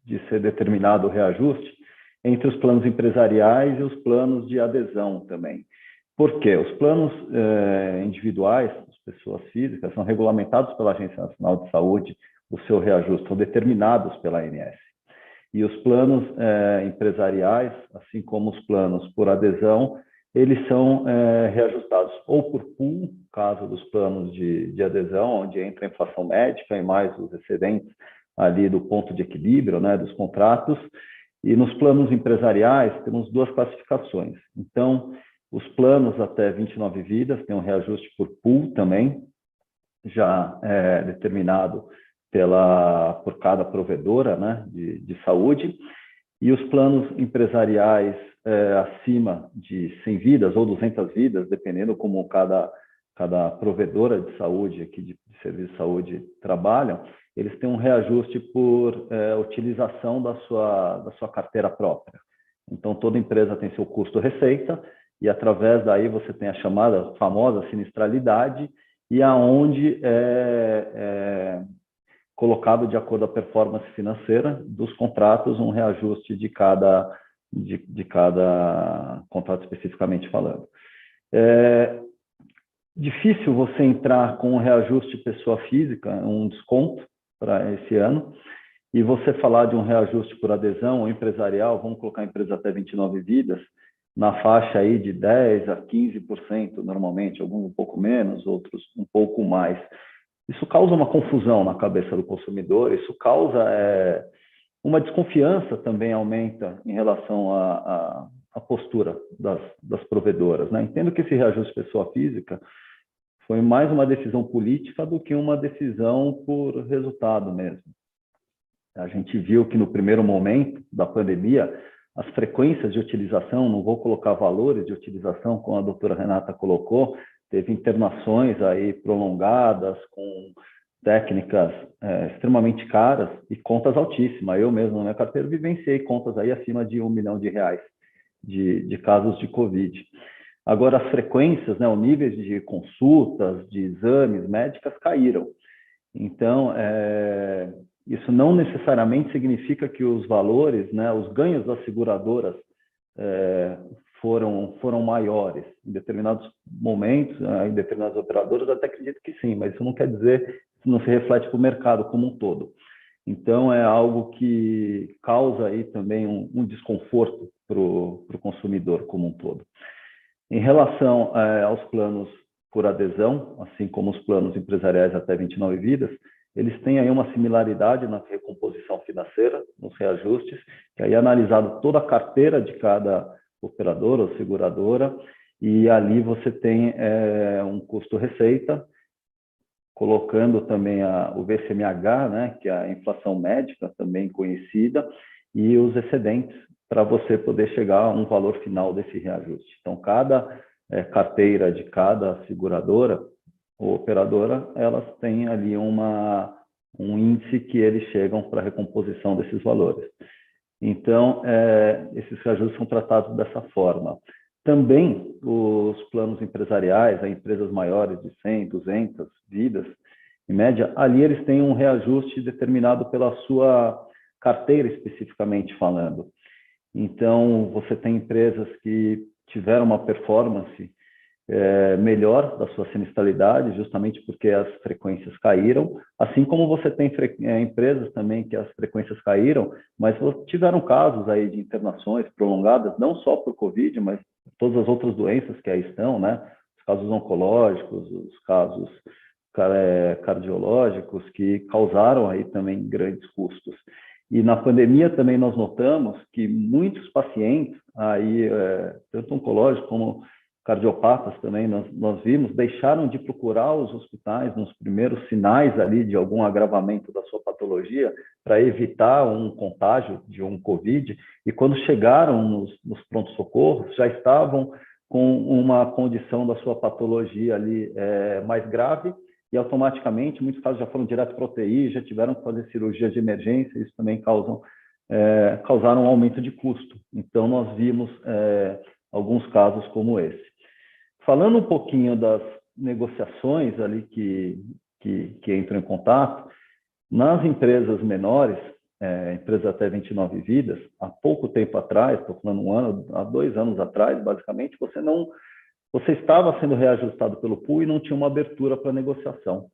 D: de ser determinado o reajuste entre os planos empresariais e os planos de adesão também. Por quê? Os planos individuais, as pessoas físicas, são regulamentados pela Agência Nacional de Saúde, o seu reajuste, são determinados pela ANS. E os planos empresariais, assim como os planos por adesão, eles são reajustados ou por pool, caso dos planos de adesão, onde entra a inflação médica e mais os excedentes ali do ponto de equilíbrio, né, dos contratos. E nos planos empresariais temos duas classificações. Então, os planos até 29 vidas têm um reajuste por pool também, já determinado por cada provedora, né, de saúde, e os planos empresariais acima de 100 vidas ou 200 vidas, dependendo como cada provedora de saúde, aqui de serviço de saúde, trabalham, eles têm um reajuste por utilização da sua carteira própria. Então, toda empresa tem seu custo-receita, e através daí você tem a chamada famosa sinistralidade, e aonde colocado de acordo com a performance financeira dos contratos, um reajuste de cada contrato especificamente falando. Difícil você entrar com um reajuste pessoa física, um desconto para esse ano, e você falar de um reajuste por adesão ou empresarial, vamos colocar a empresa até 29 vidas, na faixa aí de 10% a 15% normalmente, alguns um pouco menos, outros um pouco mais. Isso causa uma confusão na cabeça do consumidor, isso causa uma desconfiança também, aumenta em relação à postura das provedoras, né? Entendo que esse reajuste pessoa física foi mais uma decisão política do que uma decisão por resultado mesmo. A gente viu que no primeiro momento da pandemia, as frequências de utilização, não vou colocar valores de utilização, como a doutora Renata colocou, teve internações aí prolongadas, com técnicas extremamente caras e contas altíssimas. Eu mesmo, na minha carteira, vivenciei contas aí acima de R$1 milhão de casos de Covid. Agora, as frequências, né, os níveis de consultas, de exames médicas caíram. Então, isso não necessariamente significa que os valores, né, os ganhos das seguradoras foram maiores. Em determinados momentos, em determinadas operadoras, até acredito que sim, mas isso não quer dizer, isso não se reflete para o mercado como um todo. Então, é algo que causa aí também um desconforto para o consumidor como um todo. Em relação aos planos por adesão, assim como os planos empresariais até 29 vidas, eles têm aí uma similaridade na recomposição financeira, nos reajustes, que aí é analisado toda a carteira de cada operadora ou seguradora, e ali você tem um custo-receita, colocando também o VCMH, né, que é a inflação médica, também conhecida, e os excedentes, para você poder chegar a um valor final desse reajuste. Então, cada carteira de cada seguradora ou operadora, elas têm ali um índice que eles chegam para a recomposição desses valores. Então, esses reajustes são tratados dessa forma. Também os planos empresariais, empresas maiores de 100, 200 vidas, em média, ali eles têm um reajuste determinado pela sua carteira, especificamente falando. Então, você tem empresas que tiveram uma performance melhor da sua sinistralidade, justamente porque as frequências caíram, assim como você tem empresas também que as frequências caíram, mas tiveram casos aí de internações prolongadas, não só por Covid, mas todas as outras doenças que aí estão, né? Os casos oncológicos, os casos cardiológicos, que causaram aí também grandes custos. E na pandemia também nós notamos que muitos pacientes, aí, tanto oncológicos como cardiopatas também, nós vimos, deixaram de procurar os hospitais nos primeiros sinais ali de algum agravamento da sua patologia para evitar um contágio de um COVID, e quando chegaram nos prontos-socorros, já estavam com uma condição da sua patologia ali mais grave, e automaticamente, muitos casos já foram direto para a UTI, já tiveram que fazer cirurgia de emergência, isso também causaram um aumento de custo. Então, nós vimos alguns casos como esse. Falando um pouquinho das negociações ali que entram em contato, nas empresas menores, empresas até 29 vidas, há pouco tempo atrás, estou falando há 2 anos atrás, basicamente, você estava sendo reajustado pelo pool e não tinha uma abertura para negociação.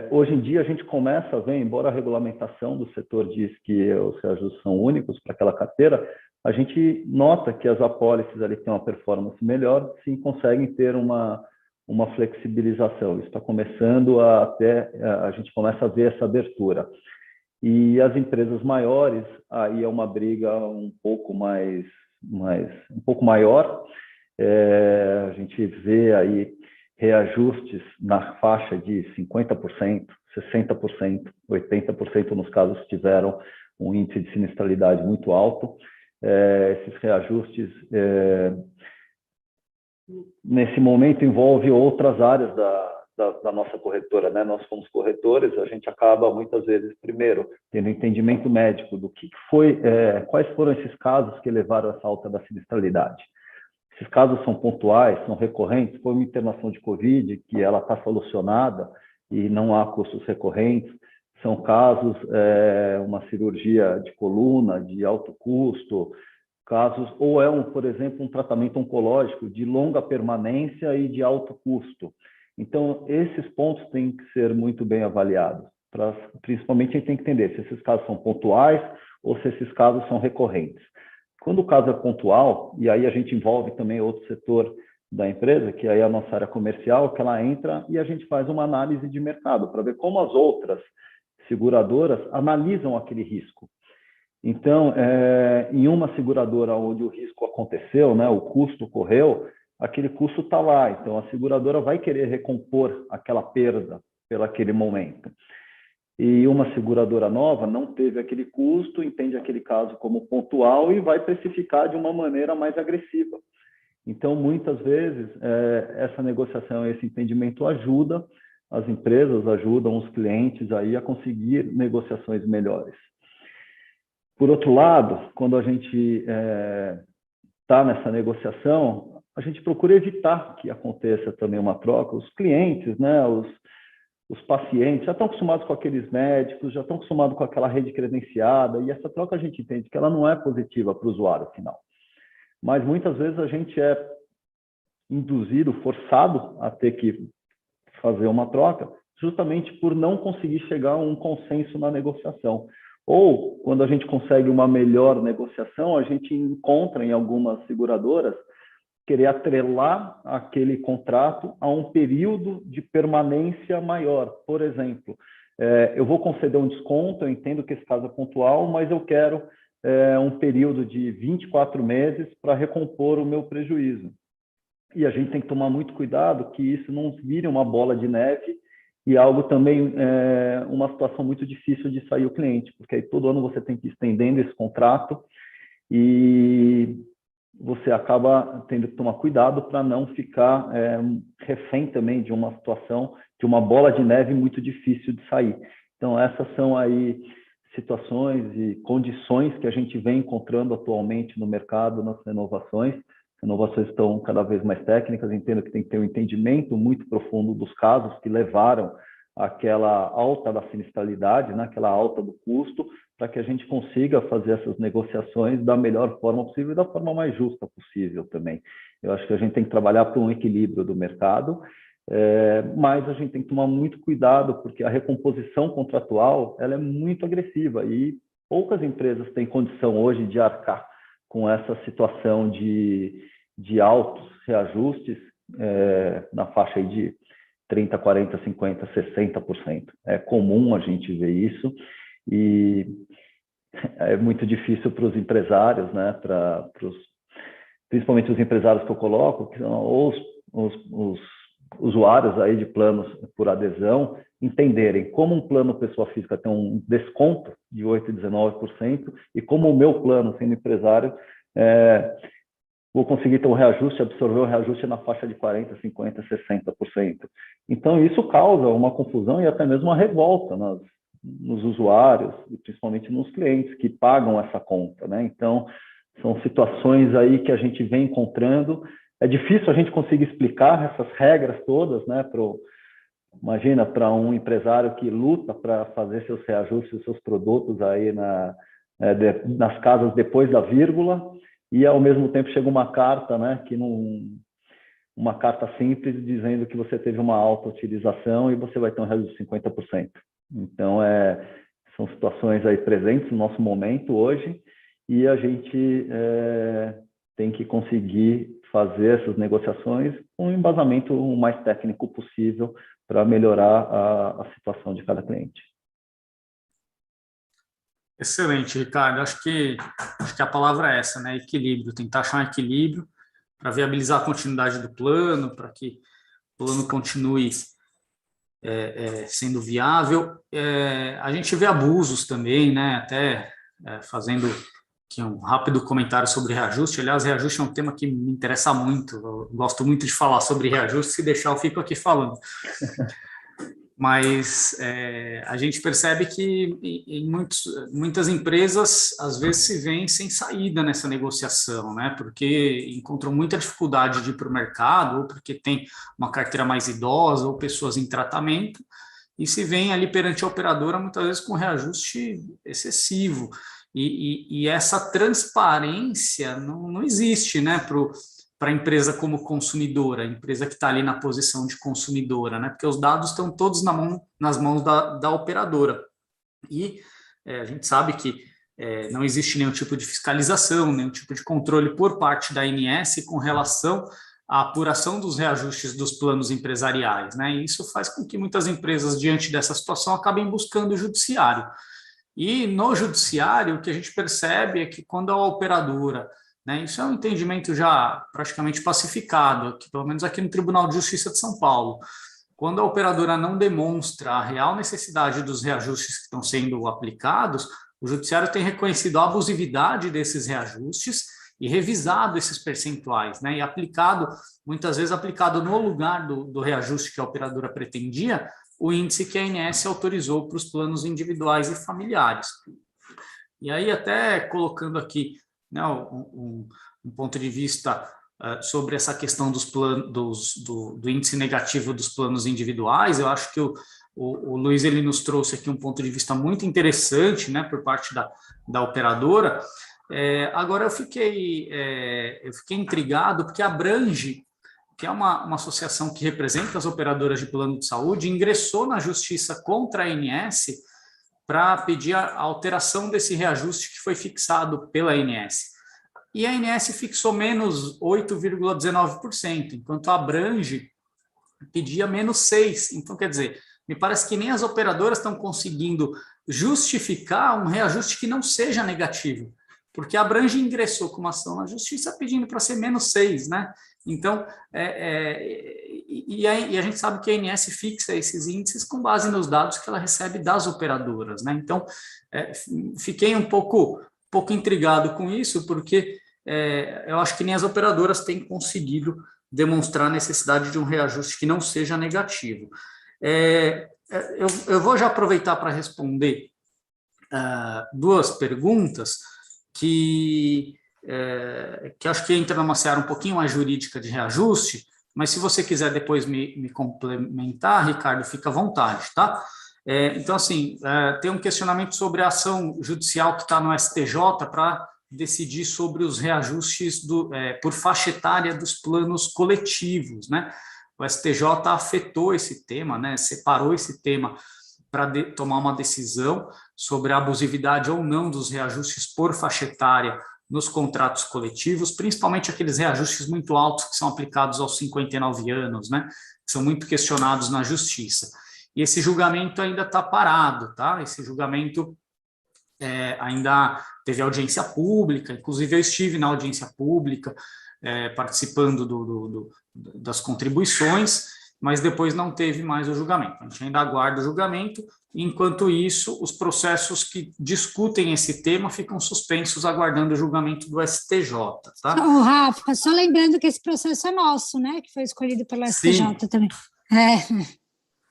D: Hoje em dia, a gente começa a ver, embora a regulamentação do setor diz que os reajustes são únicos para aquela carteira, a gente nota que as apólices ali que têm uma performance melhor, sim, conseguem ter uma flexibilização. Isso está começando a gente começa a ver essa abertura. E as empresas maiores, aí é uma briga um pouco maior. A gente vê aí reajustes na faixa de 50%, 60%, 80% nos casos que tiveram um índice de sinistralidade muito alto. Esses reajustes, nesse momento, envolvem outras áreas da nossa corretora, né? Nós somos corretores, a gente acaba, muitas vezes, primeiro, tendo entendimento médico do que foi, quais foram esses casos que levaram a essa alta da sinistralidade. Esses casos são pontuais, são recorrentes, foi uma internação de Covid, que ela está solucionada e não há custos recorrentes. São casos, uma cirurgia de coluna de alto custo, casos, ou por exemplo, um tratamento oncológico de longa permanência e de alto custo. Então, esses pontos têm que ser muito bem avaliados. Principalmente, a gente tem que entender se esses casos são pontuais ou se esses casos são recorrentes. Quando o caso é pontual, e aí a gente envolve também outro setor da empresa, que aí é a nossa área comercial, que ela entra e a gente faz uma análise de mercado para ver como as outras seguradoras analisam aquele risco. Então, em uma seguradora onde o risco aconteceu, né, o custo ocorreu, aquele custo está lá. Então, a seguradora vai querer recompor aquela perda pelaquele momento. E uma seguradora nova não teve aquele custo, entende aquele caso como pontual e vai precificar de uma maneira mais agressiva. Então, muitas vezes, essa negociação, esse entendimento ajuda as empresas, ajudam os clientes aí a conseguir negociações melhores. Por outro lado, quando a gente está nessa negociação, a gente procura evitar que aconteça também uma troca. Os clientes, né, os pacientes já estão acostumados com aqueles médicos, já estão acostumados com aquela rede credenciada, e essa troca a gente entende que ela não é positiva para o usuário final. Mas muitas vezes a gente é induzido, forçado a ter que fazer uma troca, justamente por não conseguir chegar a um consenso na negociação. Ou, quando a gente consegue uma melhor negociação, a gente encontra em algumas seguradoras querer atrelar aquele contrato a um período de permanência maior. Por exemplo, eu vou conceder um desconto, eu entendo que esse caso é pontual, mas eu quero um período de 24 meses para recompor o meu prejuízo. E a gente tem que tomar muito cuidado que isso não vire uma bola de neve e algo também, uma situação muito difícil de sair o cliente, porque aí todo ano você tem que ir estendendo esse contrato e você acaba tendo que tomar cuidado para não ficar refém também de uma situação, de uma bola de neve muito difícil de sair. Então, essas são aí situações e condições que a gente vem encontrando atualmente no mercado, nas renovações. As renovações estão cada vez mais técnicas, entendo que tem que ter um entendimento muito profundo dos casos que levaram àquela alta da sinistralidade, né, aquela alta do custo, para que a gente consiga fazer essas negociações da melhor forma possível e da forma mais justa possível também. Eu acho que a gente tem que trabalhar para um equilíbrio do mercado, mas a gente tem que tomar muito cuidado, porque a recomposição contratual ela é muito agressiva e poucas empresas têm condição hoje de arcar com essa situação de altos reajustes na faixa aí de 30%, 40%, 50%, 60%. É comum a gente ver isso e é muito difícil para os empresários, né, principalmente os empresários que eu coloco, que são os usuários aí de planos por adesão, entenderem como um plano pessoa física tem um desconto de 8% e 19% e como o meu plano, sendo empresário, vou conseguir ter um reajuste, absorver o reajuste na faixa de 40%, 50%, 60%. Então, isso causa uma confusão e até mesmo uma revolta nos usuários, e principalmente nos clientes que pagam essa conta, né? Então, são situações aí que a gente vem encontrando. É difícil a gente conseguir explicar essas regras todas, né? Imagina, para um empresário que luta para fazer seus reajustes, seus produtos aí nas casas depois da vírgula, e ao mesmo tempo chega uma carta, né? Uma carta simples dizendo que você teve uma alta utilização e você vai ter um reajuste de 50%. Então, são situações aí presentes no nosso momento hoje e a gente tem que conseguir fazer essas negociações com um embasamento o mais técnico possível para melhorar a situação de cada cliente.
A: Excelente, Ricardo. Acho que a palavra é essa, né? Equilíbrio. Tentar achar um equilíbrio para viabilizar a continuidade do plano, para que o plano continue sendo viável. A gente vê abusos também, né? Até fazendo aqui um rápido comentário sobre reajuste. Aliás, reajuste é um tema que me interessa muito. Eu gosto muito de falar sobre reajuste. Se deixar, eu fico aqui falando. Mas a gente percebe que em muitas empresas, às vezes, se vêem sem saída nessa negociação, né? Porque encontram muita dificuldade de ir para o mercado, ou porque tem uma carteira mais idosa, ou pessoas em tratamento, e se vêem ali perante a operadora, muitas vezes com reajuste excessivo. E essa transparência não existe, né? Para a empresa como consumidora, a empresa que está ali na posição de consumidora, né? Porque os dados estão todos nas mãos da operadora. E a gente sabe que não existe nenhum tipo de fiscalização, nenhum tipo de controle por parte da ANS com relação à apuração dos reajustes dos planos empresariais, né? E isso faz com que muitas empresas, diante dessa situação, acabem buscando o judiciário. E no judiciário, o que a gente percebe é que quando a operadora, né, isso é um entendimento já praticamente pacificado, que, pelo menos aqui no Tribunal de Justiça de São Paulo, quando a operadora não demonstra a real necessidade dos reajustes que estão sendo aplicados, o judiciário tem reconhecido a abusividade desses reajustes e revisado esses percentuais, né, e muitas vezes aplicado no lugar do reajuste que a operadora pretendia, o índice que a ANS autorizou para os planos individuais e familiares. E aí, até colocando aqui, né, um ponto de vista sobre essa questão do índice negativo dos planos individuais, eu acho que o Luiz ele nos trouxe aqui um ponto de vista muito interessante, né, por parte da operadora. Agora, eu fiquei intrigado, porque a Abrange, que é uma associação que representa as operadoras de plano de saúde, ingressou na justiça contra a ANS para pedir a alteração desse reajuste que foi fixado pela ANS. e a ANS fixou menos 8,19%, enquanto a Abrange pedia menos 6%. Então, quer dizer, me parece que nem as operadoras estão conseguindo justificar um reajuste que não seja negativo, porque a Abrange ingressou com uma ação na justiça pedindo para ser menos 6%, né? Então, a gente sabe que a ANS fixa esses índices com base nos dados que ela recebe das operadoras, né? Então, fiquei um pouco intrigado com isso, porque eu acho que nem as operadoras têm conseguido demonstrar a necessidade de um reajuste que não seja negativo. Eu vou já aproveitar para responder duas perguntas que acho que entra numa seara um pouquinho mais jurídica de reajuste, mas se você quiser depois me complementar, Ricardo, fica à vontade, tá? Então, assim, tem um questionamento sobre a ação judicial que está no STJ para decidir sobre os reajustes por faixa etária dos planos coletivos, né? O STJ afetou esse tema, né? Separou esse tema para tomar uma decisão sobre a abusividade ou não dos reajustes por faixa etária nos contratos coletivos, principalmente aqueles reajustes muito altos que são aplicados aos 59 anos, né? Que são muito questionados na justiça. E esse julgamento ainda está parado, tá? Esse julgamento ainda teve audiência pública, inclusive eu estive na audiência pública, participando das contribuições, mas depois não teve mais o julgamento. A gente ainda aguarda o julgamento, e, enquanto isso, os processos que discutem esse tema ficam suspensos, aguardando o julgamento do STJ. Tá?
C: Rafa, só lembrando que esse processo é nosso, né? Que foi escolhido pelo STJ também.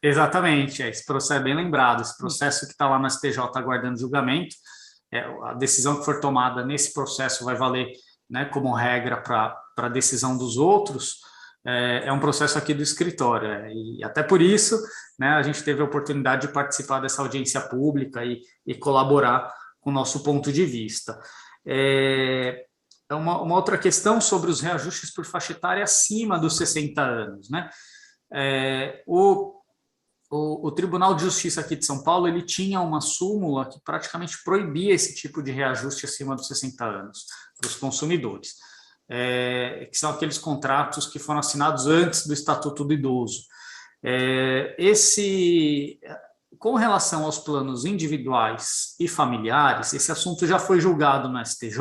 A: Exatamente, esse processo é bem lembrado, esse processo que está lá no STJ aguardando julgamento, a decisão que for tomada nesse processo vai valer, né, como regra para a decisão dos outros, é um processo aqui do escritório, e até por isso, né, a gente teve a oportunidade de participar dessa audiência pública e colaborar com o nosso ponto de vista. Uma outra questão sobre os reajustes por faixa etária acima dos 60 anos, né? O Tribunal de Justiça aqui de São Paulo, ele tinha uma súmula que praticamente proibia esse tipo de reajuste acima dos 60 anos para os consumidores, que são aqueles contratos que foram assinados antes do Estatuto do Idoso. Com relação aos planos individuais e familiares, esse assunto já foi julgado no STJ.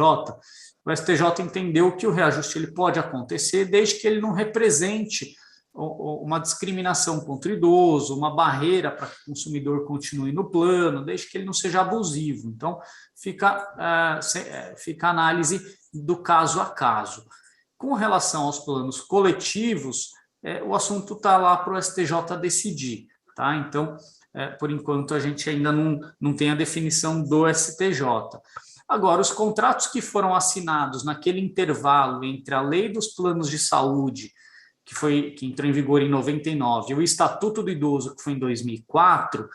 A: O STJ entendeu que o reajuste ele pode acontecer desde que ele não represente uma discriminação contra o idoso, uma barreira para que o consumidor continue no plano, desde que ele não seja abusivo. Então, fica a análise do caso a caso. Com relação aos planos coletivos, o assunto está lá para o STJ decidir. Tá? Então, por enquanto, a gente ainda não tem a definição do STJ. Agora, os contratos que foram assinados naquele intervalo entre a Lei dos Planos de Saúde, que entrou em vigor em 99, e o Estatuto do Idoso, que foi em 2004,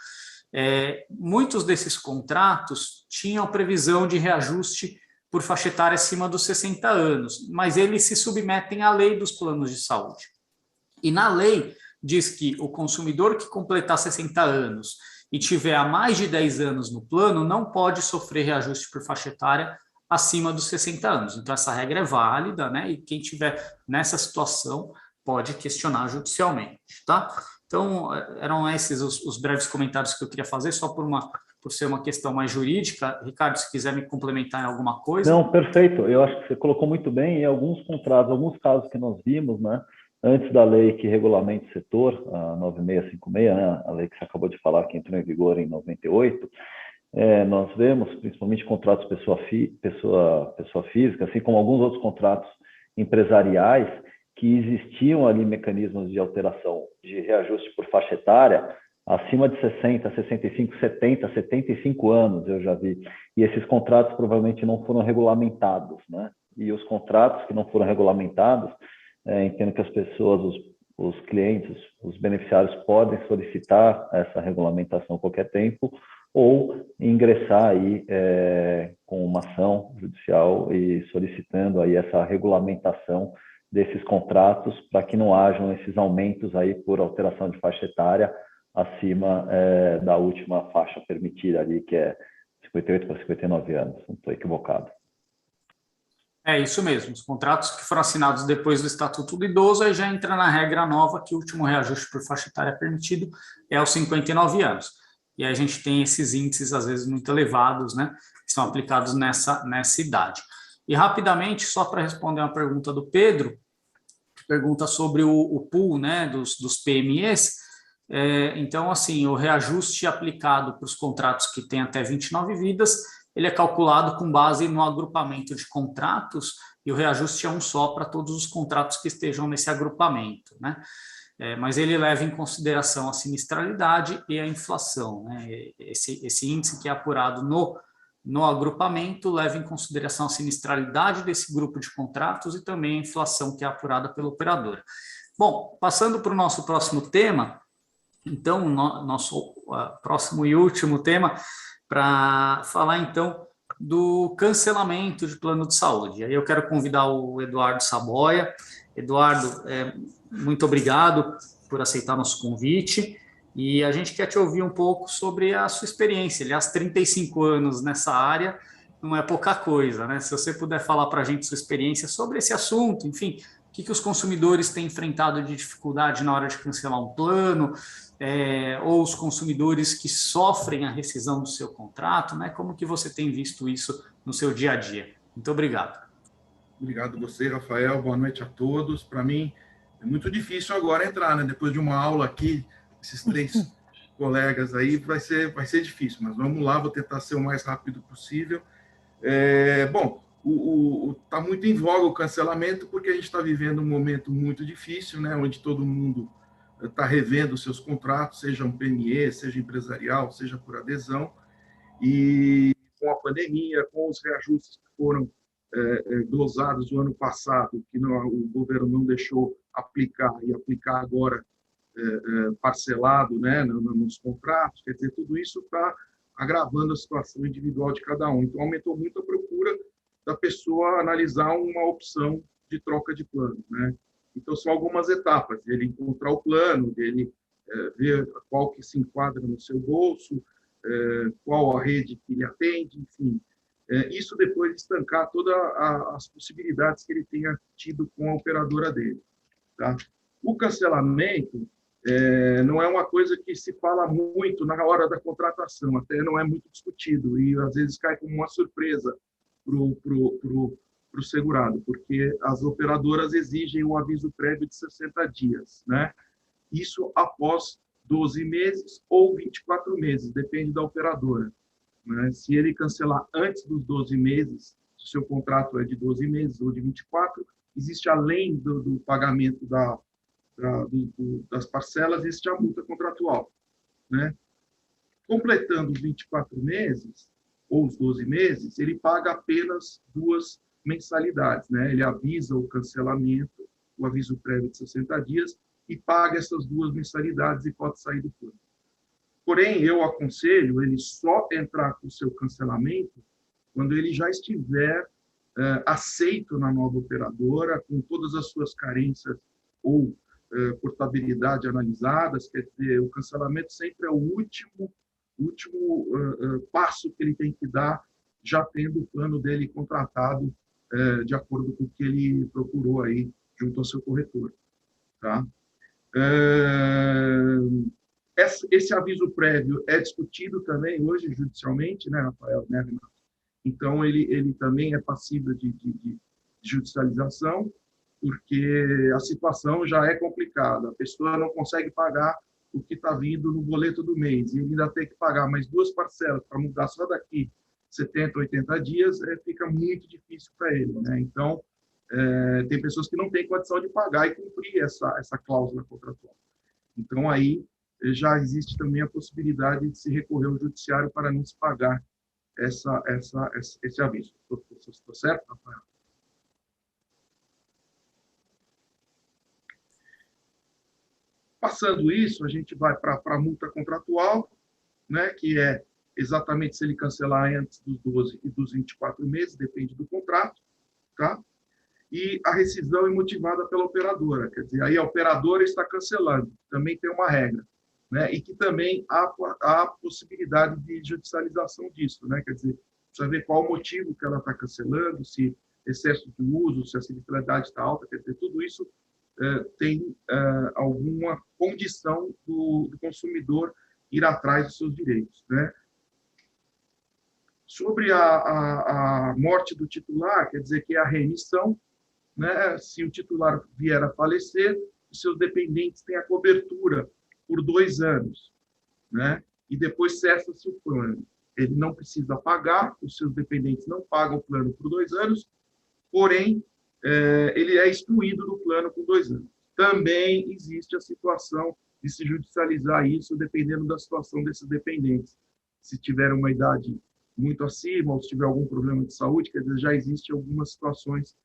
A: muitos desses contratos tinham previsão de reajuste por faixa etária acima dos 60 anos, mas eles se submetem à Lei dos Planos de Saúde. E na lei diz que o consumidor que completar 60 anos e tiver há mais de 10 anos no plano não pode sofrer reajuste por faixa etária acima dos 60 anos. Então, essa regra é válida, né? E quem tiver nessa situação pode questionar judicialmente, tá? Então, eram esses os breves comentários que eu queria fazer, só por ser uma questão mais jurídica. Ricardo, se quiser me complementar em alguma coisa.
D: Não, perfeito. Eu acho que você colocou muito bem. Em alguns contratos, alguns casos que nós vimos, né, antes da lei que regulamenta o setor, a 9656, né, a lei que você acabou de falar, que entrou em vigor em 98, nós vemos, principalmente contratos pessoa física, assim como alguns outros contratos empresariais, que existiam ali mecanismos de alteração de reajuste por faixa etária acima de 60, 65, 70, 75 anos, eu já vi. E esses contratos provavelmente não foram regulamentados, né? E os contratos que não foram regulamentados, entendo que as pessoas, os clientes, os beneficiários podem solicitar essa regulamentação a qualquer tempo ou ingressar aí com uma ação judicial e solicitando aí essa regulamentação desses contratos para que não hajam esses aumentos aí por alteração de faixa etária acima da última faixa permitida ali, que é 58 para 59 anos, não estou equivocado.
A: É isso mesmo, os contratos que foram assinados depois do Estatuto do Idoso, aí já entra na regra nova que o último reajuste por faixa etária permitido é aos 59 anos. E aí a gente tem esses índices, às vezes, muito elevados, né, que são aplicados nessa idade. E, rapidamente, só para responder uma pergunta do Pedro, que pergunta sobre o pool, né, dos PMEs. Então, assim, o reajuste aplicado para os contratos que têm até 29 vidas, ele é calculado com base no agrupamento de contratos, e o reajuste é um só para todos os contratos que estejam nesse agrupamento, né? Mas ele leva em consideração a sinistralidade e a inflação, né? Esse índice que é apurado no agrupamento leva em consideração a sinistralidade desse grupo de contratos e também a inflação que é apurada pela operadora. Bom, passando para o nosso próximo tema, então, nosso próximo e último tema, para falar, então, do cancelamento de plano de saúde. Aí eu quero convidar o Eduardo Saboia. Eduardo, muito obrigado por aceitar nosso convite, e a gente quer te ouvir um pouco sobre a sua experiência. Aliás, 35 anos nessa área não é pouca coisa, né? Se você puder falar para a gente sua experiência sobre esse assunto, enfim, o que os consumidores têm enfrentado de dificuldade na hora de cancelar um plano, ou os consumidores que sofrem a rescisão do seu contrato, né? Como que você tem visto isso no seu dia a dia? Muito obrigado.
E: Obrigado você, Rafael. Boa noite a todos. Para mim, é muito difícil agora entrar, né? Depois de uma aula aqui, esses 3 colegas aí, vai ser difícil, mas vamos lá, vou tentar ser o mais rápido possível. Bom, está muito em voga o cancelamento, porque a gente está vivendo um momento muito difícil, né? Onde todo mundo está revendo seus contratos, seja um PME, seja empresarial, seja por adesão, e com a pandemia, com os reajustes que foram glosados no ano passado, que o governo não deixou aplicar, e aplicar agora parcelado, né, nos contratos, quer dizer, tudo isso está agravando a situação individual de cada um. Então, aumentou muito a procura da pessoa analisar uma opção de troca de plano, né? Então, são algumas etapas, ele encontrar o plano, ele ver qual que se enquadra no seu bolso, qual a rede que ele atende, enfim. Isso depois de estancar todas as possibilidades que ele tenha tido com a operadora dele. Tá? O cancelamento não é uma coisa que se fala muito na hora da contratação, até não é muito discutido, e às vezes cai como uma surpresa para o segurado, porque as operadoras exigem um aviso prévio de 60 dias, né? Isso após 12 meses ou 24 meses, depende da operadora. Né? Se ele cancelar antes dos 12 meses, se o seu contrato é de 12 meses ou de 24, existe, além do pagamento das parcelas, existe a multa contratual. Né? Completando os 24 meses, ou os 12 meses, ele paga apenas 2 mensalidades. Né? Ele avisa o cancelamento, o aviso prévio de 60 dias, e paga essas 2 mensalidades e pode sair do plano. Porém, eu aconselho ele só entrar com o seu cancelamento quando ele já estiver aceito na nova operadora, com todas as suas carências ou portabilidade analisadas. Quer dizer, o cancelamento sempre é o último passo que ele tem que dar, já tendo o plano dele contratado de acordo com o que ele procurou aí junto ao seu corretor. Tá? Esse aviso prévio é discutido também hoje judicialmente, né, Rafael? Né, Renato? Então, ele também é passível de judicialização, porque a situação já é complicada. A pessoa não consegue pagar o que está vindo no boleto do mês, e ainda tem que pagar mais 2 parcelas para mudar só daqui 70, 80 dias, fica muito difícil para ele. Né? Então, tem pessoas que não têm condição de pagar e cumprir essa cláusula contratual. Então, aí já existe também a possibilidade de se recorrer ao judiciário para não se pagar esse aviso. Estou certo, Rafael? Passando isso, a gente vai para a multa contratual, né, que é exatamente se ele cancelar antes dos 12 e dos 24 meses, depende do contrato, tá? E a rescisão é motivada pela operadora, quer dizer, aí a operadora está cancelando, também tem uma regra, né? E que também há possibilidade de judicialização disso, né? Quer dizer, precisa ver qual o motivo que ela está cancelando, se excesso de uso, se a sinistralidade está alta, quer dizer, tudo isso tem alguma condição do consumidor ir atrás dos seus direitos, né? Sobre a morte do titular, quer dizer que é a remissão, né? Se o titular vier a falecer, os seus dependentes têm a cobertura por 2 anos, né? E depois cessa-se o plano. Ele não precisa pagar, os seus dependentes não pagam o plano por 2 anos, porém, ele é excluído do plano por 2 anos. Também existe a situação de se judicializar isso, dependendo da situação desses dependentes. Se tiver uma idade muito acima, ou se tiver algum problema de saúde, quer dizer, já existem algumas situações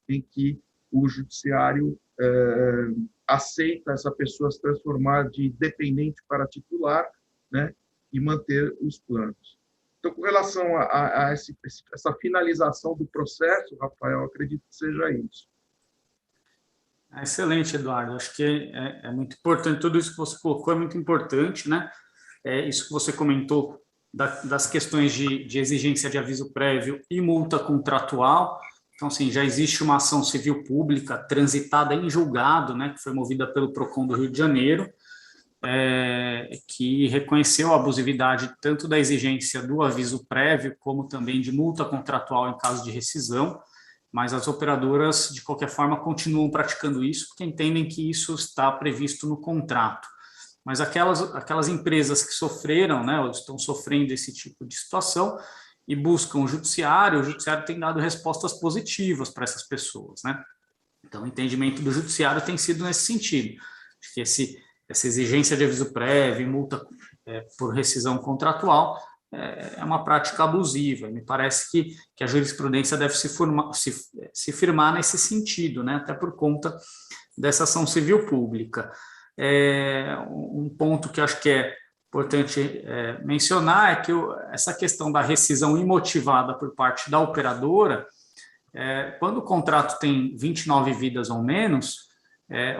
E: em que o judiciário aceita essa pessoa se transformar de dependente para titular, né, e manter os planos. Então, com relação a essa finalização do processo, Rafael, acredito que seja isso.
A: Excelente, Eduardo. Acho que é muito importante, tudo isso que você colocou é muito importante, né? Isso que você comentou das questões de exigência de aviso prévio e multa contratual. Então, assim, já existe uma ação civil pública transitada em julgado, né, que foi movida pelo PROCON do Rio de Janeiro, que reconheceu a abusividade tanto da exigência do aviso prévio, como também de multa contratual em caso de rescisão, mas as operadoras, de qualquer forma, continuam praticando isso, porque entendem que isso está previsto no contrato. Mas aquelas empresas que sofreram, né, ou estão sofrendo esse tipo de situação e buscam o judiciário tem dado respostas positivas para essas pessoas, né? Então, o entendimento do judiciário tem sido nesse sentido, de que essa exigência de aviso prévio e multa por rescisão contratual é uma prática abusiva. Me parece que a jurisprudência deve se firmar nesse sentido, né? Até por conta dessa ação civil pública. Um ponto que acho que é importante mencionar é que essa questão da rescisão imotivada por parte da operadora, quando o contrato tem 29 vidas ou menos,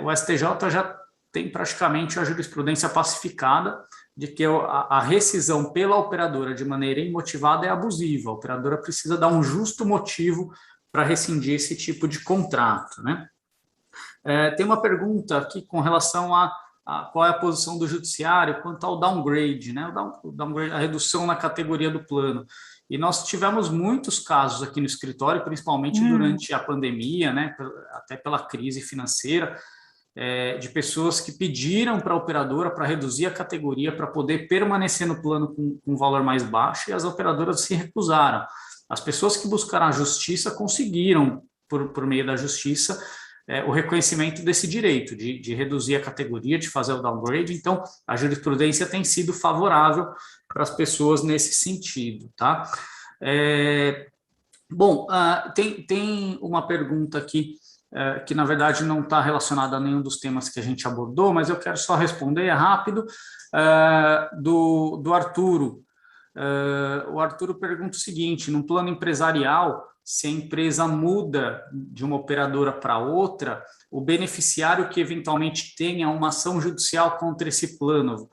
A: o STJ já tem praticamente a jurisprudência pacificada de que a rescisão pela operadora de maneira imotivada é abusiva. A operadora precisa dar um justo motivo para rescindir esse tipo de contrato, né? Tem uma pergunta aqui com relação a qual é a posição do judiciário quanto ao downgrade, né? O downgrade, a redução na categoria do plano. E nós tivemos muitos casos aqui no escritório, principalmente durante a pandemia, né? Até pela crise financeira, de pessoas que pediram para a operadora para reduzir a categoria para poder permanecer no plano com um valor mais baixo, e as operadoras se recusaram. As pessoas que buscaram a justiça conseguiram, por meio da justiça, o reconhecimento desse direito, de reduzir a categoria, de fazer o downgrade. Então, a jurisprudência tem sido favorável para as pessoas nesse sentido, tá? Bom, tem uma pergunta aqui, que na verdade não está relacionada a nenhum dos temas que a gente abordou, mas eu quero só responder rápido, do Arturo. O Arturo pergunta o seguinte: num plano empresarial, se a empresa muda de uma operadora para outra, o beneficiário que eventualmente tenha uma ação judicial contra esse plano,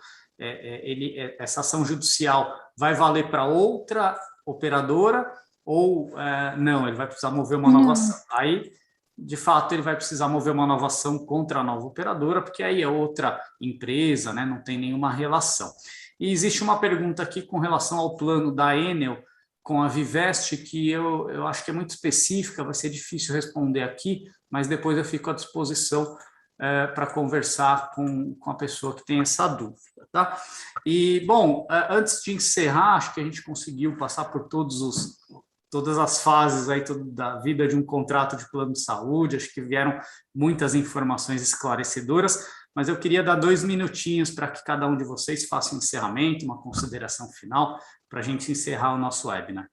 A: essa ação judicial vai valer para outra operadora ou não? Ele vai precisar mover uma nova ação. Aí, de fato, ele vai precisar mover uma nova ação contra a nova operadora, porque aí é outra empresa, né? Não tem nenhuma relação. E existe uma pergunta aqui com relação ao plano da Enel com a Vivest, que eu acho que é muito específica, vai ser difícil responder aqui, mas depois eu fico à disposição para conversar com a pessoa que tem essa dúvida, tá? E, bom, antes de encerrar, acho que a gente conseguiu passar por todas as fases aí da vida de um contrato de plano de saúde, acho que vieram muitas informações esclarecedoras, mas eu queria dar 2 minutinhos para que cada um de vocês faça um encerramento, uma consideração final, para a gente encerrar o nosso webinar.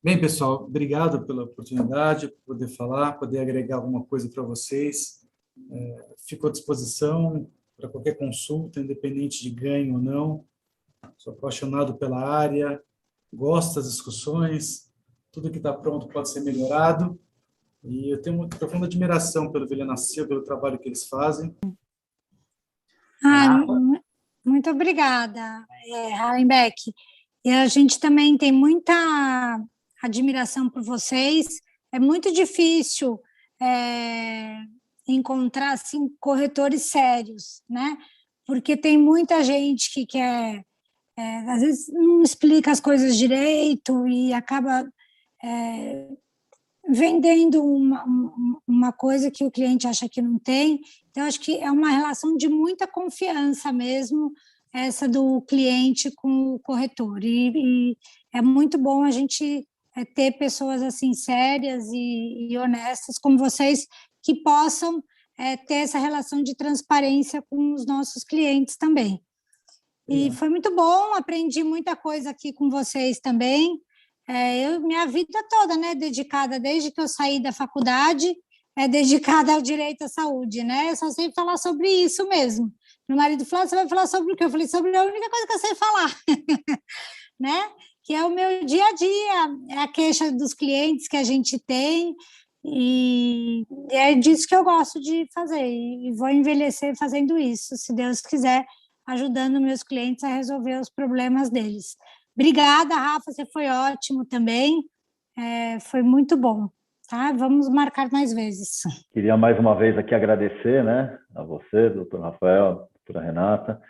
B: Bem, pessoal, obrigado pela oportunidade, por poder falar, poder agregar alguma coisa para vocês. Fico à disposição para qualquer consulta, independente de ganho ou não. Sou apaixonado pela área, gosto das discussões, tudo que está pronto pode ser melhorado. E eu tenho uma profunda admiração pelo Vilhena Silva, pelo trabalho que eles fazem.
C: Muito obrigada, Hallenbeck. E a gente também tem muita admiração por vocês. é muito difícil encontrar assim, corretores sérios, né? Porque tem muita gente que quer, às vezes não explica as coisas direito e acaba vendendo uma coisa que o cliente acha que não tem. Então, acho que é uma relação de muita confiança mesmo, essa do cliente com o corretor. E é muito bom a gente ter pessoas assim sérias e honestas como vocês, que possam ter essa relação de transparência com os nossos clientes também. E foi muito bom, aprendi muita coisa aqui com vocês também. Minha vida toda, né, dedicada, desde que eu saí da faculdade, dedicada ao direito à saúde, né? Eu só sei falar sobre isso mesmo. Meu marido falou, você vai falar sobre o quê? Eu falei, sobre a única coisa que eu sei falar, né? Que é o meu dia a dia, é a queixa dos clientes que a gente tem, e é disso que eu gosto de fazer, e vou envelhecer fazendo isso, se Deus quiser, ajudando meus clientes a resolver os problemas deles. Obrigada, Rafa, você foi ótimo também, foi muito bom, tá? Vamos marcar mais vezes.
D: Queria mais uma vez aqui agradecer, né, a você, doutor Rafael, doutora Renata,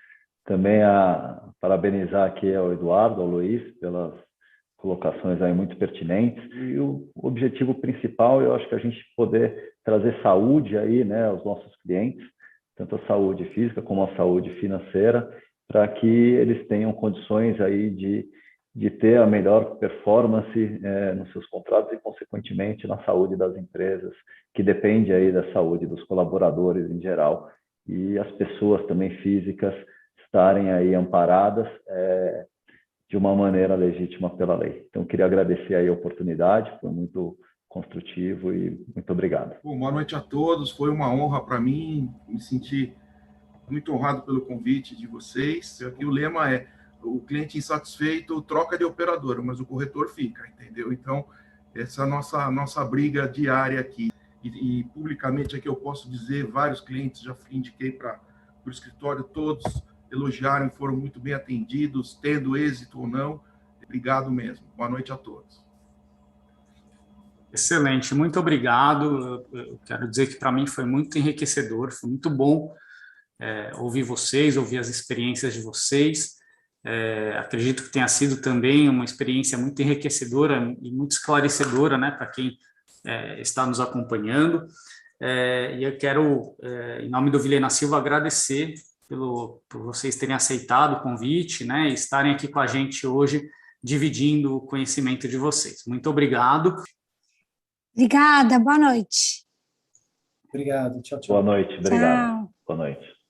D: também a parabenizar aqui ao Eduardo, ao Luiz, pelas colocações aí muito pertinentes. E o objetivo principal, eu acho que a gente poder trazer saúde aí, né, aos nossos clientes, tanto a saúde física como a saúde financeira, para que eles tenham condições aí de ter a melhor performance nos seus contratos e, consequentemente, na saúde das empresas, que depende aí da saúde dos colaboradores em geral, e as pessoas também físicas estarem aí amparadas de uma maneira legítima pela lei. Então, queria agradecer aí a oportunidade, foi muito construtivo e muito obrigado.
E: Bom, boa noite a todos, foi uma honra para mim, me senti muito honrado pelo convite de vocês. Aqui o lema é: o cliente insatisfeito troca de operadora, mas o corretor fica, entendeu? Então, essa é a nossa briga diária aqui. E publicamente aqui eu posso dizer, vários clientes já indiquei para o escritório, todos elogiaram e foram muito bem atendidos, tendo êxito ou não. Obrigado mesmo. Boa noite a todos.
A: Excelente, muito obrigado. Eu quero dizer que para mim foi muito enriquecedor, foi muito bom ouvir vocês, ouvir as experiências de vocês. Acredito que tenha sido também uma experiência muito enriquecedora e muito esclarecedora, né, para quem está nos acompanhando. E eu quero, em nome do Vilhena Silva, agradecer por vocês terem aceitado o convite, né, e estarem aqui com a gente hoje, dividindo o conhecimento de vocês. Muito obrigado.
C: Obrigada, boa noite.
B: Obrigado, tchau, tchau.
D: Boa noite, obrigado.
C: Tchau.
D: Boa noite.